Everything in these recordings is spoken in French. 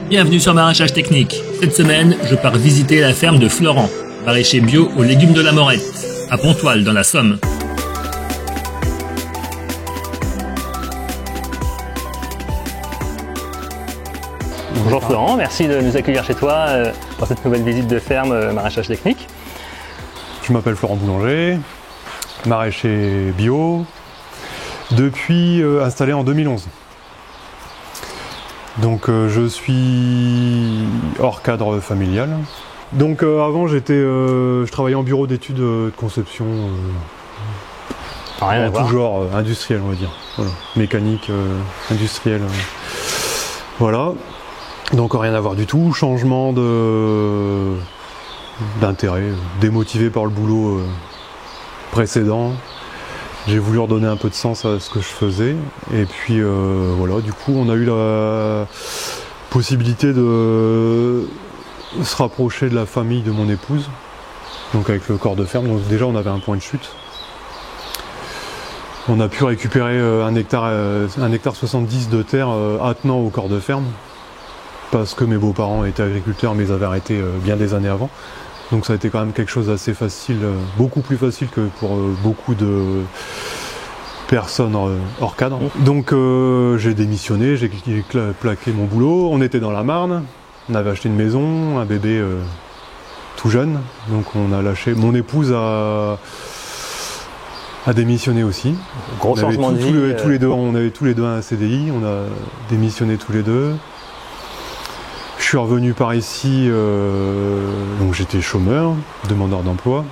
Bienvenue sur Maraîchage Technique. Cette semaine, je pars visiter la ferme de Florent, maraîcher bio aux légumes de la Morette, à Pontoise dans la Somme. Bonjour Florent, merci de nous accueillir chez toi pour cette nouvelle visite de ferme Maraîchage Technique. Je m'appelle Florent Boulanger, maraîcher bio, depuis installé en 2011. Donc je suis hors cadre familial. Donc avant je travaillais en bureau d'études de conception, tout genre industriel on va dire, voilà. Mécanique, industriel, voilà. Donc rien à voir du tout, changement d'intérêt, démotivé par le boulot précédent. J'ai voulu redonner un peu de sens à ce que je faisais et puis voilà, du coup on a eu la possibilité de se rapprocher de la famille de mon épouse, donc avec le corps de ferme. Donc déjà on avait un point de chute. On a pu récupérer un hectare 70 de terre attenant au corps de ferme parce que mes beaux-parents étaient agriculteurs mais ils avaient arrêté bien des années avant. Donc ça a été quand même quelque chose d'assez facile, beaucoup plus facile que pour beaucoup de personnes hors cadre. Donc j'ai démissionné, j'ai plaqué mon boulot, on était dans la Marne, on avait acheté une maison, un bébé tout jeune, donc on a lâché. Mon épouse a démissionné aussi. Gros changement de vie. Tous les deux, on avait tous les deux un CDI, on a démissionné tous les deux. Je suis revenu par ici, donc j'étais chômeur, demandeur d'emploi.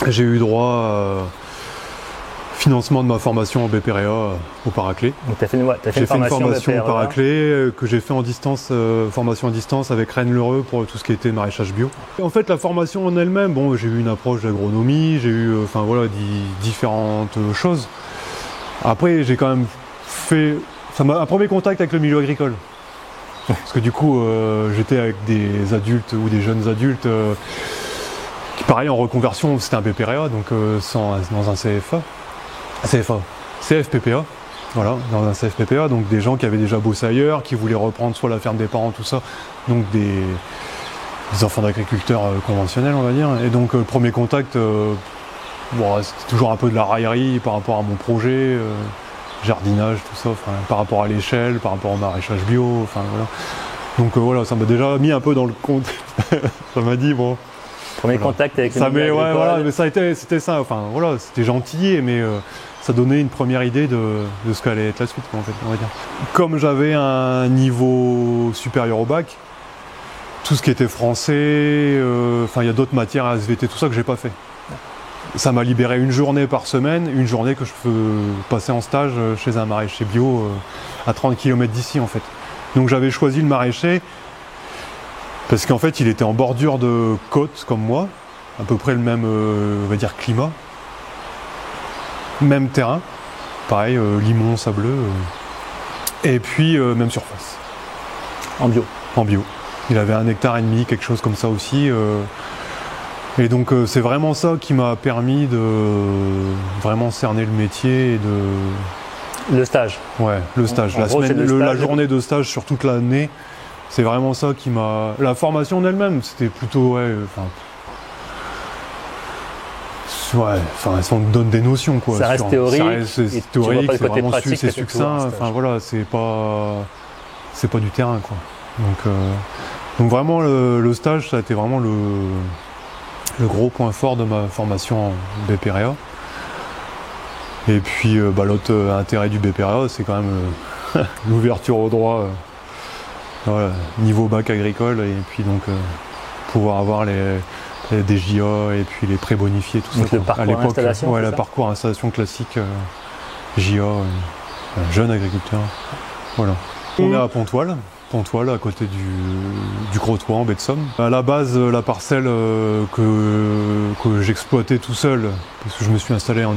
J'ai eu droit à financement de ma formation en BPREA au Paraclet. Donc tu as fait une formation au Paraclet que j'ai fait en distance, formation à distance avec Rennes Lheureux pour tout ce qui était maraîchage bio. Et en fait la formation en elle-même, bon, j'ai eu une approche d'agronomie, j'ai eu différentes choses. Après j'ai quand même fait un premier contact avec le milieu agricole. Parce que du coup, j'étais avec des adultes ou des jeunes adultes qui, pareil, en reconversion, c'était un BPREA, donc dans un CFPPA, voilà, dans un CFPPA, donc des gens qui avaient déjà bossé ailleurs, qui voulaient reprendre soit la ferme des parents, tout ça, donc des enfants d'agriculteurs conventionnels, on va dire. Et donc, premier contact, c'était toujours un peu de la raillerie par rapport à mon projet. Jardinage, tout ça, par rapport à l'échelle, par rapport au maraîchage bio, voilà. Donc voilà, ça m'a déjà mis un peu dans le compte. Ça m'a dit bon. Premier contact avec le milieu agricole. Voilà, mais c'était ça, voilà, c'était gentil, mais ça donnait une première idée de ce qu'allait être la suite, en fait, on va dire. Comme j'avais un niveau supérieur au bac, tout ce qui était français, il y a d'autres matières, SVT, tout ça que j'ai pas fait. Ça m'a libéré une journée par semaine, une journée que je peux passer en stage chez un maraîcher bio à 30 km d'ici en fait. Donc j'avais choisi le maraîcher parce qu'en fait il était en bordure de côte comme moi, à peu près le même on va dire climat, même terrain, pareil, limon, sableux, et puis même surface. En bio. En bio. Il avait 1,5 hectare, quelque chose comme ça aussi. Et donc c'est vraiment ça qui m'a permis de vraiment cerner le métier et de... Le stage. Ouais, le stage. La journée de stage sur toute l'année, c'est vraiment ça qui m'a... La formation en elle-même, c'était plutôt... ça me donne des notions quoi. Ça reste théorique. C'est théorique, c'est vraiment c'est succinct. C'est pas du terrain quoi. Donc vraiment le stage, ça a été vraiment le gros point fort de ma formation en BPREA. Et puis l'autre intérêt du BPREA, c'est quand même l'ouverture au droit, niveau bac agricole, et puis donc pouvoir avoir des JA et puis les pré-bonifiés, tout donc ça. Le parcours installation, le parcours installation classique, JA, jeune agriculteur. Voilà. On est à Pontoise, à côté du Crotoy en baie de Somme. À la base, la parcelle que j'exploitais tout seul, parce que je me suis installé en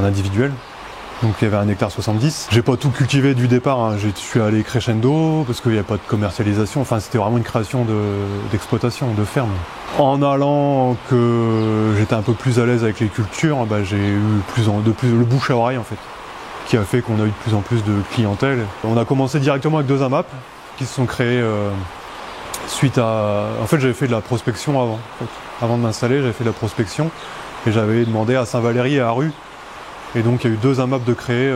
individuel, donc il y avait 1,70 hectare. J'ai pas tout cultivé du départ, hein. Je suis allé crescendo, parce qu'il n'y a pas de commercialisation, c'était vraiment une création d'exploitation, de ferme. En allant que j'étais un peu plus à l'aise avec les cultures, j'ai eu le bouche à oreille en fait, qui a fait qu'on a eu de plus en plus de clientèle. On a commencé directement avec 2 AMAP, qui se sont créés En fait, j'avais fait de la prospection avant. En fait. Avant de m'installer, j'avais fait de la prospection et j'avais demandé à Saint-Valery et à Rue. Et donc, il y a eu 2 AMAP de créer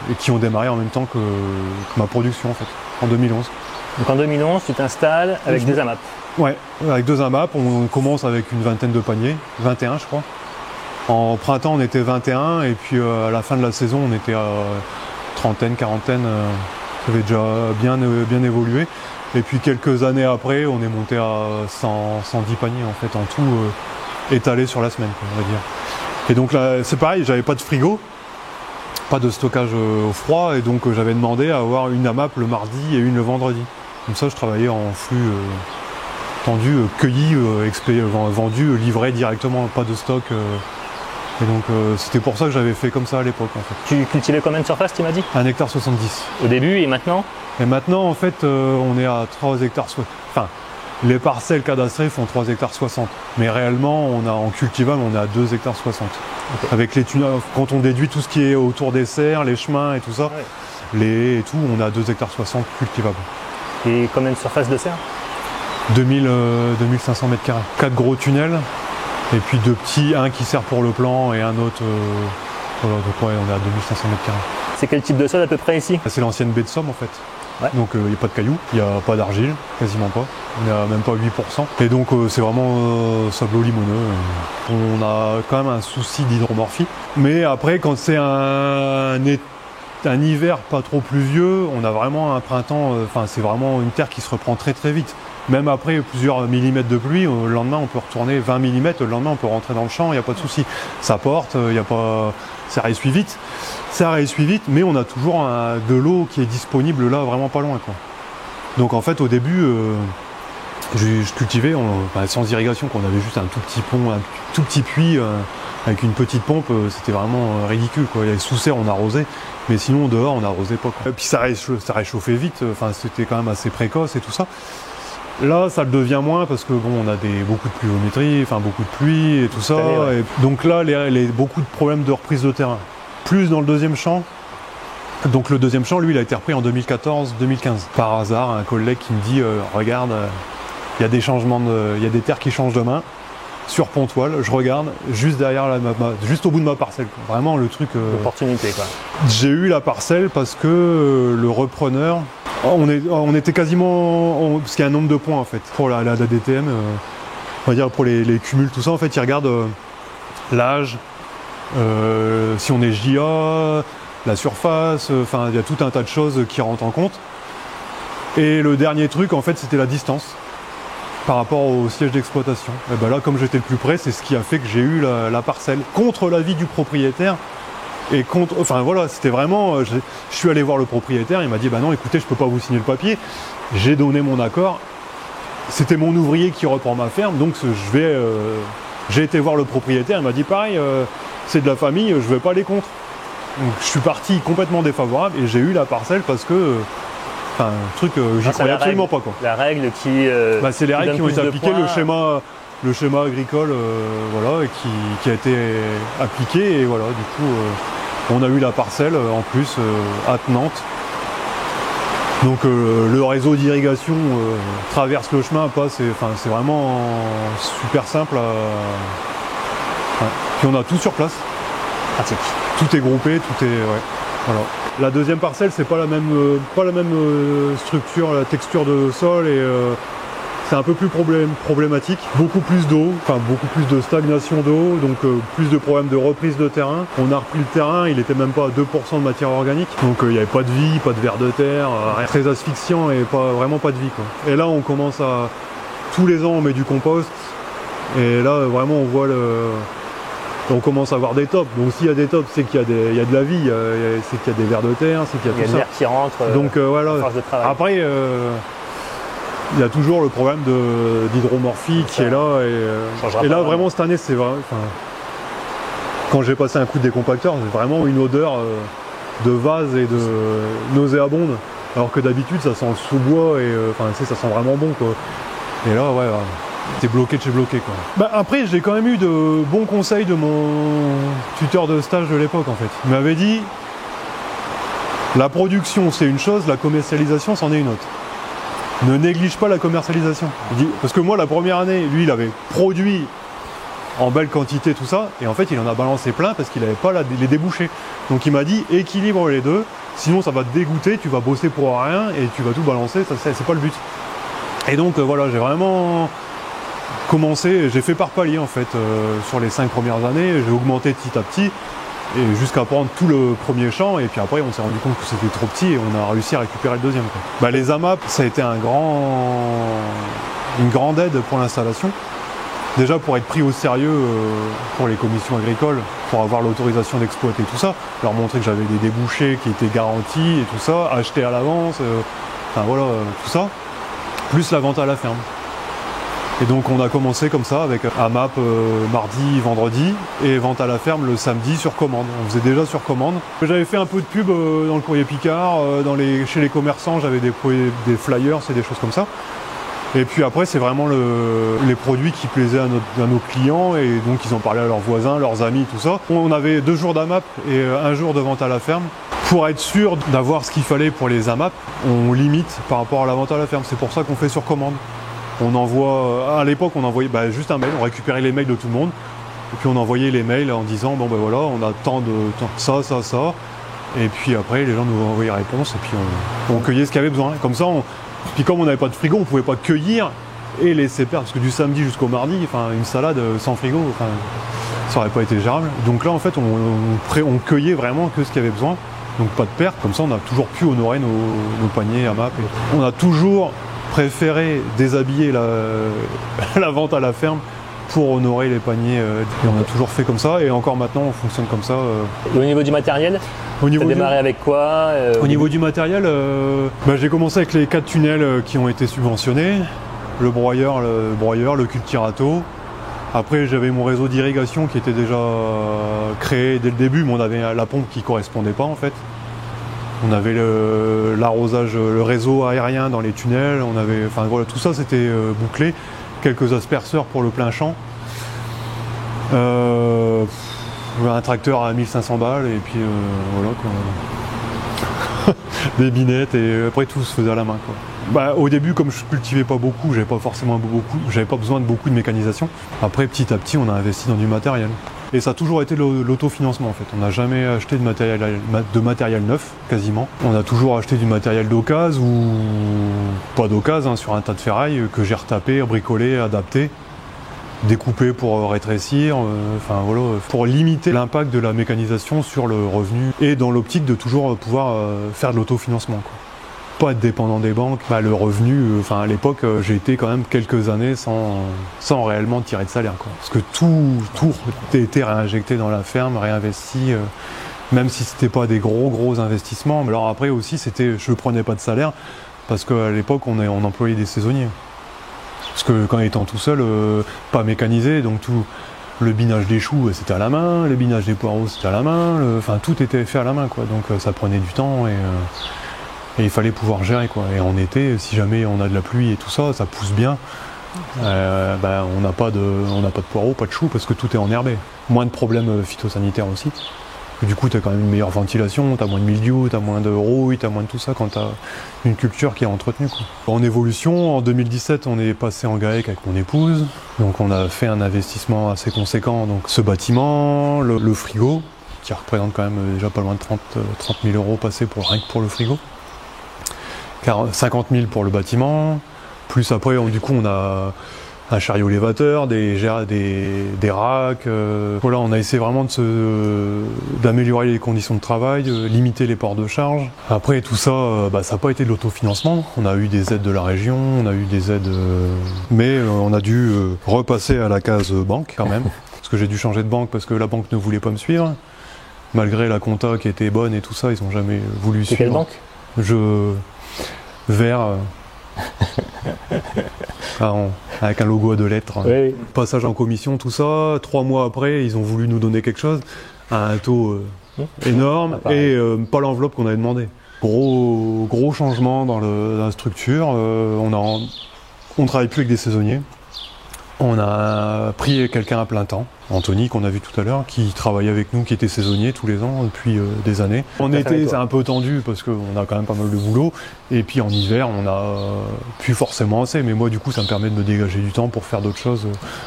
et qui ont démarré en même temps que ma production, en fait, en 2011. Donc en 2011, tu t'installes avec des AMAP. Ouais, avec 2 AMAP, on commence avec une vingtaine de paniers, 21 je crois. En printemps, on était 21 et puis à la fin de la saison, on était à trentaine, quarantaine. Ça avait déjà bien évolué. Et puis quelques années après, on est monté à 110 paniers en fait, en tout étalé sur la semaine, quoi, on va dire. Et donc là, c'est pareil, j'avais pas de frigo, pas de stockage au froid, et donc j'avais demandé à avoir une AMAP le mardi et une le vendredi. Comme ça, je travaillais en flux tendu, cueilli, vendu, livré directement, pas de stock. Et donc c'était pour ça que j'avais fait comme ça à l'époque en fait. Tu cultivais combien de surface, tu m'as dit? 1 hectare 70. Au début et maintenant? Et maintenant en fait on est à 3 hectares 60. Enfin, les parcelles cadastrées font 3 hectares 60. Mais réellement en cultivable on est à 2 hectares 60. Okay. Avec les tunnels, quand on déduit tout ce qui est autour des serres, les chemins et tout ça, ouais. Les haies et tout, on est à 2 hectares 60 cultivables. Et combien de surface de serre? 2500 mètres carrés. 4 gros tunnels. Et puis 2 petits, un qui sert pour le plan et un autre, voilà, donc ouais, on est à 2500 mètres carrés. C'est quel type de sol à peu près ici? C'est l'ancienne baie de Somme en fait. Ouais. Donc il n'y a pas de cailloux, il n'y a pas d'argile, quasiment pas. On est à même pas 8%. Et donc c'est vraiment sablo-limoneux. On a quand même un souci d'hydromorphie. Mais après, quand c'est un hiver pas trop pluvieux, on a vraiment un printemps, c'est vraiment une terre qui se reprend très très vite. Même après plusieurs millimètres de pluie, le lendemain on peut retourner 20 mm, le lendemain on peut rentrer dans le champ, il n'y a pas de souci. Ça porte, ça réessuie vite. Ça réessuie vite, mais on a toujours de l'eau qui est disponible là, vraiment pas loin, quoi. Donc en fait au début, je cultivais sans irrigation, on avait juste un tout petit pont, un tout petit puits avec une petite pompe, c'était vraiment ridicule, quoi. Il y avait sous serre, on arrosait, mais sinon dehors on n'arrosait pas, quoi. Et puis ça réchauffait vite, c'était quand même assez précoce et tout ça. Là, ça le devient moins parce que bon, on a beaucoup de pluviométrie, beaucoup de pluie et tout ça. Ouais. Et donc là, beaucoup de problèmes de reprise de terrain. Plus dans le deuxième champ. Donc le deuxième champ, lui, il a été repris en 2014-2015. Par hasard, un collègue qui me dit regarde, il y a des changements, il y a des terres qui changent de main sur Pontoile. Je regarde juste derrière juste au bout de ma parcelle. Quoi. Vraiment le truc. Opportunité, quoi. J'ai eu la parcelle parce que le repreneur. On était quasiment, parce qu'il y a un nombre de points en fait pour la DTM, on va dire pour les cumuls, tout ça. En fait, ils regardent l'âge, si on est JA, la surface, il y a tout un tas de choses qui rentrent en compte. Et le dernier truc, en fait, c'était la distance par rapport au siège d'exploitation. Et ben là, comme j'étais le plus près, c'est ce qui a fait que j'ai eu la parcelle contre l'avis du propriétaire. Et c'était vraiment, je suis allé voir le propriétaire, il m'a dit bah non écoutez je peux pas vous signer le papier, j'ai donné mon accord, c'était mon ouvrier qui reprend ma ferme, donc j'ai été voir le propriétaire, il m'a dit pareil, c'est de la famille, je vais pas aller contre. Donc je suis parti complètement défavorable et j'ai eu la parcelle parce que, j'y croyais absolument pas, quoi. La règle qui... c'est les règles qui ont été appliquées, le schéma agricole et qui a été appliqué et voilà, du coup on a eu la parcelle en plus attenante. Donc le réseau d'irrigation traverse le chemin, c'est vraiment super simple. Puis on a tout sur place. Pratique. Tout est groupé, tout est... Ouais, voilà. La deuxième parcelle, c'est pas la même structure, la texture de sol et c'est un peu plus problématique. Beaucoup plus d'eau, beaucoup plus de stagnation d'eau, donc plus de problèmes de reprise de terrain. On a repris le terrain, il était même pas à 2% de matière organique, donc il n'y avait pas de vie, pas de vers de terre, très asphyxiant et vraiment pas de vie, quoi. Et là on commence à... Tous les ans on met du compost et là vraiment on voit on commence à avoir des tops. Donc s'il y a des tops, c'est qu'il y a de la vie, c'est qu'il y a des vers de terre, c'est qu'il y a tout ça. Il y a de l'air qui rentre. Donc voilà. Après, il y a toujours le problème d'hydromorphie qui est là. Et là, vraiment, cette année, c'est vrai. Quand j'ai passé un coup de décompacteur, c'est vraiment une odeur de vase et de nauséabonde. Alors que d'habitude, ça sent le sous-bois et ça sent vraiment bon, quoi. Et là, ouais. T'es bloqué de chez bloqué, quoi. Après j'ai quand même eu de bons conseils de mon tuteur de stage de l'époque en fait. Il m'avait dit la production c'est une chose, la commercialisation c'en est une autre. ne néglige pas la commercialisation. Il dit, parce que moi, la première année, lui, il avait produit en belle quantité tout ça, et en fait, il en a balancé plein parce qu'il n'avait pas les débouchés. Donc il m'a dit, équilibre les deux, sinon ça va te dégoûter, tu vas bosser pour rien et tu vas tout balancer, ça c'est pas le but. Et donc voilà, j'ai vraiment commencé, j'ai fait par palier en fait, sur les 5 premières années, j'ai augmenté petit à petit, et jusqu'à prendre tout le premier champ, et puis après on s'est rendu compte que c'était trop petit et on a réussi à récupérer le deuxième, quoi. Bah, les AMAP, ça a été une grande aide pour l'installation. Déjà pour être pris au sérieux pour les commissions agricoles, pour avoir l'autorisation d'exploiter tout ça, leur montrer que j'avais des débouchés qui étaient garantis et tout ça, acheter à l'avance, enfin voilà, tout ça, plus la vente à la ferme. Et donc on a commencé comme ça avec AMAP mardi, vendredi et vente à la ferme le samedi sur commande. On faisait déjà sur commande. J'avais fait un peu de pub dans le courrier Picard, chez les commerçants, j'avais des flyers et des choses comme ça. Et puis après c'est vraiment les produits qui plaisaient à nos clients, et donc ils en parlaient à leurs voisins, leurs amis, tout ça. On avait 2 jours d'AMAP et 1 jour de vente à la ferme. Pour être sûr d'avoir ce qu'il fallait pour les AMAP, on limite par rapport à la vente à la ferme. C'est pour ça qu'on fait sur commande. On envoie, à l'époque on envoyait juste un mail, on récupérait les mails de tout le monde, et puis on envoyait les mails en disant bon ben voilà, on a tant de ça, et puis après les gens nous envoyaient les réponses, et puis on cueillait ce qu'il y avait besoin. Comme ça, puis comme on n'avait pas de frigo, on pouvait pas cueillir et laisser perdre, parce que du samedi jusqu'au mardi, enfin une salade sans frigo, enfin ça aurait pas été gérable. Donc là en fait on cueillait vraiment que ce qu'il y avait besoin, donc pas de perte. Comme ça on a toujours pu honorer nos paniers AMAP. Et on a toujours préféré déshabiller la vente à la ferme pour honorer les paniers. Et on a toujours fait comme ça, et encore maintenant on fonctionne comme ça. Et au niveau du matériel, tu as démarré avec quoi Au niveau du matériel, j'ai commencé avec les 4 tunnels qui ont été subventionnés, le broyeur, le cultirato. Après j'avais mon réseau d'irrigation qui était déjà créé dès le début, mais on avait la pompe qui ne correspondait pas en fait. On avait l'arrosage, le réseau aérien dans les tunnels, enfin voilà, tout ça c'était bouclé. Quelques asperceurs pour le plein champ. Un tracteur à 1500 balles, et puis voilà quoi. Des binettes, et après tout se faisait à la main, quoi. Au début, comme je cultivais pas beaucoup, j'avais pas besoin de beaucoup de mécanisation. Après, petit à petit, on a investi dans du matériel. Et ça a toujours été l'autofinancement en fait. On n'a jamais acheté de matériel neuf, quasiment. On a toujours acheté du matériel d'occasion, ou pas d'occasion, sur un tas de ferraille que j'ai retapé, bricolé, adapté, découpé pour rétrécir, enfin voilà, pour limiter l'impact de la mécanisation sur le revenu, et dans l'optique de toujours pouvoir faire de l'autofinancement, quoi. Pas être dépendant des banques. Le revenu, à l'époque, j'ai été quand même quelques années sans réellement tirer de salaire, quoi. Parce que tout était réinjecté dans la ferme, réinvesti, même si c'était pas des gros investissements. Mais alors après aussi, je prenais pas de salaire, parce qu'à l'époque, on employait des saisonniers. Parce que quand étant tout seul, pas mécanisé, donc tout le binage des choux, c'était à la main, le binage des poireaux, c'était à la main, tout était fait à la main, quoi. Donc ça prenait du temps, et il fallait pouvoir gérer, quoi. Et en été, si jamais on a de la pluie et tout ça, ça pousse bien. On n'a pas de poireaux, pas de choux, parce que tout est enherbé. Moins de problèmes phytosanitaires aussi. Du coup, tu as quand même une meilleure ventilation, tu as moins de mildiou, tu as moins de rouille, tu as moins de tout ça quand tu as une culture qui est entretenue, quoi. En évolution, en 2017, on est passé en GAEC avec mon épouse. Donc on a fait un investissement assez conséquent. Donc ce bâtiment, le frigo, qui représente quand même déjà pas loin de 30 000 euros passés rien que pour le frigo. 50 000 pour le bâtiment, plus après du coup on a un chariot élévateur, des racks, voilà, on a essayé vraiment d'améliorer les conditions de travail, de limiter les ports de charge. Après tout ça, ça n'a pas été de l'autofinancement, on a eu des aides de la région, on a eu des aides, mais on a dû repasser à la case banque quand même, parce que j'ai dû changer de banque parce que la banque ne voulait pas me suivre, malgré la compta qui était bonne et tout ça, ils n'ont jamais voulu suivre. C'est quelle banque? Vert, avec un logo à 2 lettres. Oui. Passage en commission, tout ça. 3 mois après, ils ont voulu nous donner quelque chose à un taux énorme, et pas l'enveloppe qu'on avait demandé. Gros changement dans la structure. On travaille plus avec des saisonniers. On a pris quelqu'un à plein temps, Anthony, qu'on a vu tout à l'heure, qui travaillait avec nous, qui était saisonnier tous les ans depuis des années. En été, c'est un peu tendu parce qu'on a quand même pas mal de boulot. Et puis en hiver, on a plus forcément assez. Mais moi, du coup, ça me permet de me dégager du temps pour faire d'autres choses,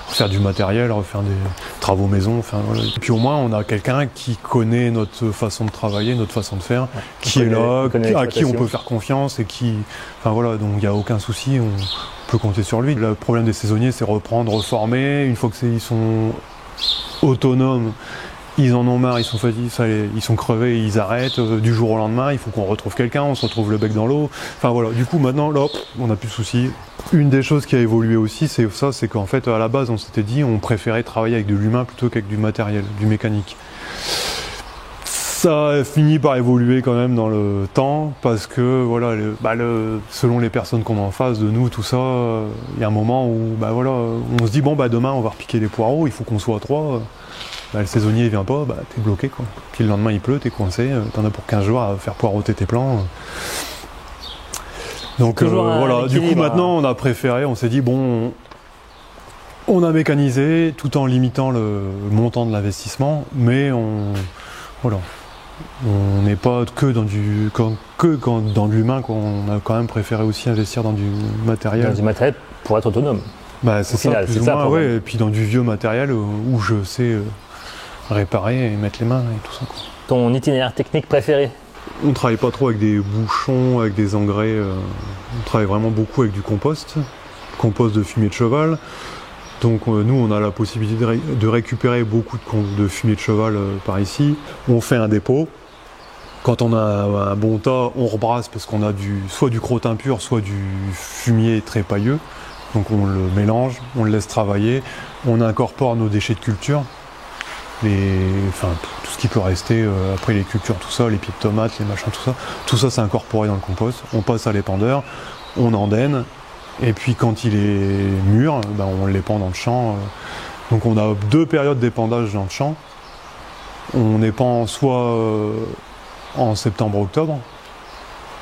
refaire du matériel, refaire des travaux maison. Enfin, voilà. Et puis au moins, on a quelqu'un qui connaît notre façon de travailler, notre façon de faire, qui est là, à qui on peut faire confiance et qui... Enfin voilà, donc il n'y a aucun souci. On peut compter sur lui. Le problème des saisonniers, c'est reprendre, reformer. Une fois qu'ils sont autonomes, ils en ont marre, ils sont fatigués, ils sont crevés, ils arrêtent. Du jour au lendemain, il faut qu'on retrouve quelqu'un, on se retrouve le bec dans l'eau. Enfin voilà, du coup maintenant, là, on n'a plus de soucis. Une des choses qui a évolué aussi, c'est ça, c'est qu'en fait, à la base, on s'était dit, on préférait travailler avec de l'humain plutôt qu'avec du matériel, du mécanique. Ça a fini par évoluer quand même dans le temps parce que voilà, selon les personnes qu'on a en face de nous, tout ça, il y a un moment où voilà, on se dit bon demain on va repiquer les poireaux, il faut qu'on soit à 3. Le saisonnier il vient pas, t'es bloqué quoi. Puis le lendemain il pleut, t'es coincé, t'en as pour 15 jours à faire poireauter tes plants. Donc voilà, du coup maintenant on a préféré, on s'est dit bon, on a mécanisé tout en limitant le montant de l'investissement, mais voilà. On n'est pas que dans dans l'humain, qu'on a quand même préféré aussi investir dans du matériel. Dans du matériel pour être autonome. C'est ça, plus ou moins, ouais. Et puis dans du vieux matériel où je sais réparer et mettre les mains et tout ça, quoi. Ton itinéraire technique préféré? On travaille pas trop avec des bouchons, avec des engrais. On travaille vraiment beaucoup avec du compost de fumier de cheval. Donc nous, on a la possibilité de récupérer beaucoup de fumier de cheval par ici. On fait un dépôt. Quand on a un bon tas, on rebrasse parce qu'on a soit du crottin pur, soit du fumier très pailleux. Donc on le mélange, on le laisse travailler. On incorpore nos déchets de culture. Tout ce qui peut rester après les cultures, tout ça, les pieds de tomates, les machins, tout ça c'est incorporé dans le compost. On passe à l'épandeur, on endaine. Et puis quand il est mûr, on l'épand dans le champ. Donc on a 2 périodes d'épandage dans le champ. On épand soit en septembre-octobre,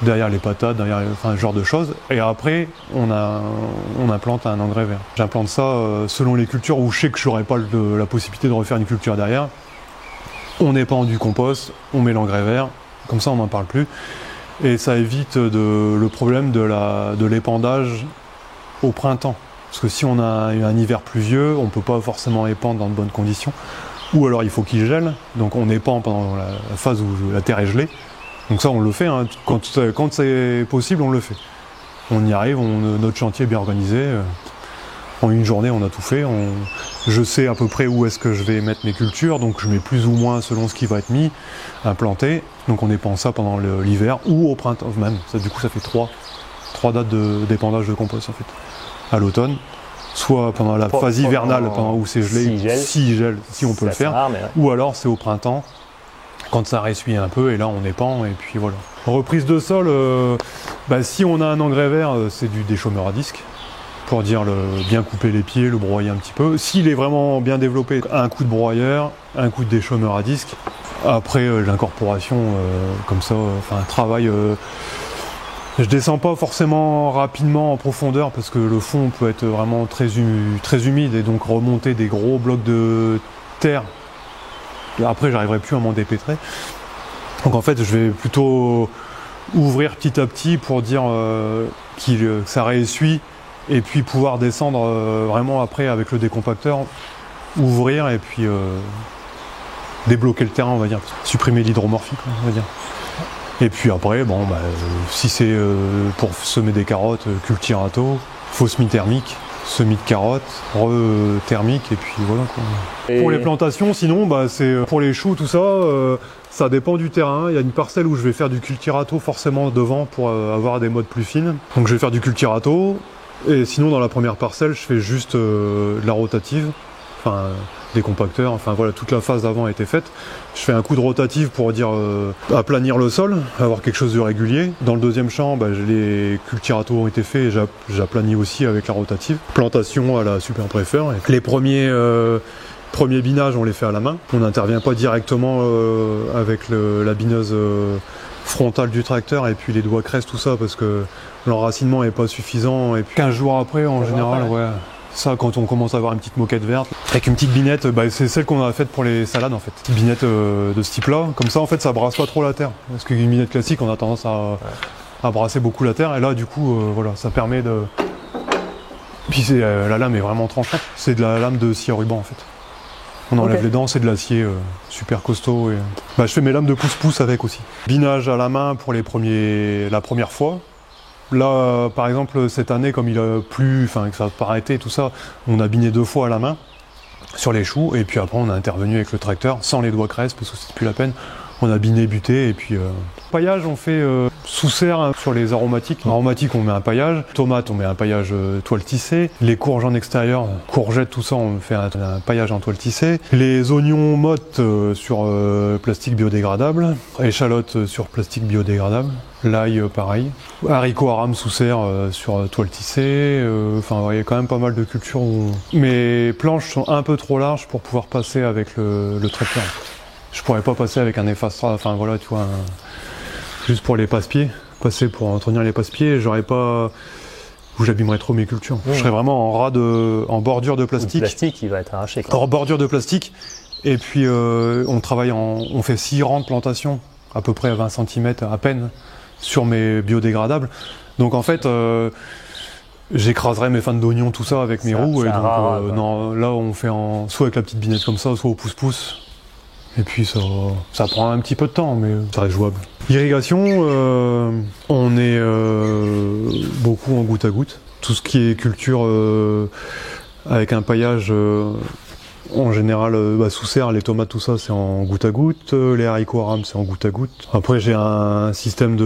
derrière les patates, ce genre de choses. Et après, on implante un engrais vert. J'implante ça selon les cultures où je sais que je n'aurai pas la possibilité de refaire une culture derrière. On épand du compost, on met l'engrais vert, comme ça on n'en parle plus. Et ça évite le problème de l'épandage au printemps. Parce que si on a un hiver pluvieux, on ne peut pas forcément épandre dans de bonnes conditions. Ou alors il faut qu'il gèle, donc on épand pendant la phase où la terre est gelée. Donc ça on le fait, hein. Quand c'est possible on le fait. On y arrive, notre chantier est bien organisé. En une journée on a tout fait. Je sais à peu près où est-ce que je vais mettre mes cultures, donc je mets plus ou moins selon ce qui va être mis, implanté. Donc on épand ça pendant l'hiver ou au printemps même. Du coup ça fait 3 dates d'épandage de compost en fait. À l'automne, soit pendant la phase hivernale, pendant où c'est gelé, si on peut le faire, ou alors c'est au printemps, quand ça ressuie un peu, et là on épand, et puis voilà. Reprise de sol, si on a un engrais vert, c'est du déchômeur à disque, pour dire bien couper les pieds, le broyer un petit peu. S'il est vraiment bien développé, un coup de broyeur, un coup de déchômeur à disque, après l'incorporation, comme ça, un travail... Je descends pas forcément rapidement en profondeur parce que le fond peut être vraiment très humide et donc remonter des gros blocs de terre. Après, j'arriverai plus à m'en dépêtrer. Donc en fait, je vais plutôt ouvrir petit à petit pour dire que ça réessuie et puis pouvoir descendre vraiment après avec le décompacteur, ouvrir et puis débloquer le terrain, on va dire, supprimer l'hydromorphique, on va dire. Et puis après, si c'est pour semer des carottes, cultirato, faux semis thermique, semis de carottes, thermique, et puis voilà quoi. Pour les plantations, sinon, c'est pour les choux, tout ça, ça dépend du terrain. Il y a une parcelle où je vais faire du cultirato forcément devant pour avoir des mottes plus fines. Donc je vais faire du cultirato, et sinon dans la première parcelle, je fais juste de la rotative, des compacteurs, toute la phase d'avant a été faite. Je fais un coup de rotative pour dire aplanir le sol, avoir quelque chose de régulier. Dans le deuxième champ, les cultiratos ont été faits et j'aplanis aussi avec la rotative. Plantation à la super préfère. Les premiers binages, on les fait à la main. On n'intervient pas directement avec la bineuse frontale du tracteur et puis les doigts cressent tout ça parce que l'enracinement n'est pas suffisant. Et puis 15 jours après, en général, ouais. Ça, quand on commence à avoir une petite moquette verte, avec une petite binette, bah, c'est celle qu'on a faite pour les salades en fait. Une binette de ce type-là, comme ça en fait ça brasse pas trop la terre. Parce qu'une binette classique, on a tendance à brasser beaucoup la terre, et là du coup, voilà, ça permet de... Puis la lame est vraiment tranchante, c'est de la lame de scie à ruban en fait. On enlève les dents, c'est de l'acier super costaud. Et... Bah, je fais mes lames de pouce-pouce avec aussi. Binage à la main pour la première fois. Là, par exemple, cette année, comme il a plu, enfin que ça n'a pas arrêté, tout ça, on a biné 2 fois à la main sur les choux, et puis après on a intervenu avec le tracteur, sans les doigts cresse, parce que c'est plus la peine. On a biné, buté, et puis... Paillage, on fait sous serre hein, sur les aromatiques. Aromatiques, on met un paillage. Tomates, on met un paillage toile tissée. Les courges en extérieur, courgettes, tout ça, on fait un paillage en toile tissée. Les oignons mottes sur plastique biodégradable. Échalotes sur plastique biodégradable. L'ail, pareil. Haricots à rame sous serre sur toile tissée. Enfin, il y a quand même pas mal de cultures où... Mes planches sont un peu trop larges pour pouvoir passer avec le tracteur. Je pourrais pas passer avec un effaçage, enfin voilà, tu vois, juste pour les passe-pieds, passer pour entretenir les passe-pieds, j'aurais pas, où j'abîmerais trop mes cultures. Je serais vraiment en bordure de plastique. Le plastique, il va être arraché, quoi. En bordure de plastique, et puis on fait 6 rangs de plantation, à peu près à 20 cm à peine, sur mes biodégradables. Donc en fait, j'écraserais mes fans d'oignons, tout ça, avec mes roues, et donc non, là on fait soit avec la petite binette comme ça, soit au pouce-pouce. Et puis ça prend un petit peu de temps, mais ça reste jouable. Irrigation, on est beaucoup en goutte à goutte. Tout ce qui est culture avec un paillage, en général sous serre, les tomates, tout ça, c'est en goutte à goutte. Les haricots à rame, c'est en goutte à goutte. Après, j'ai un système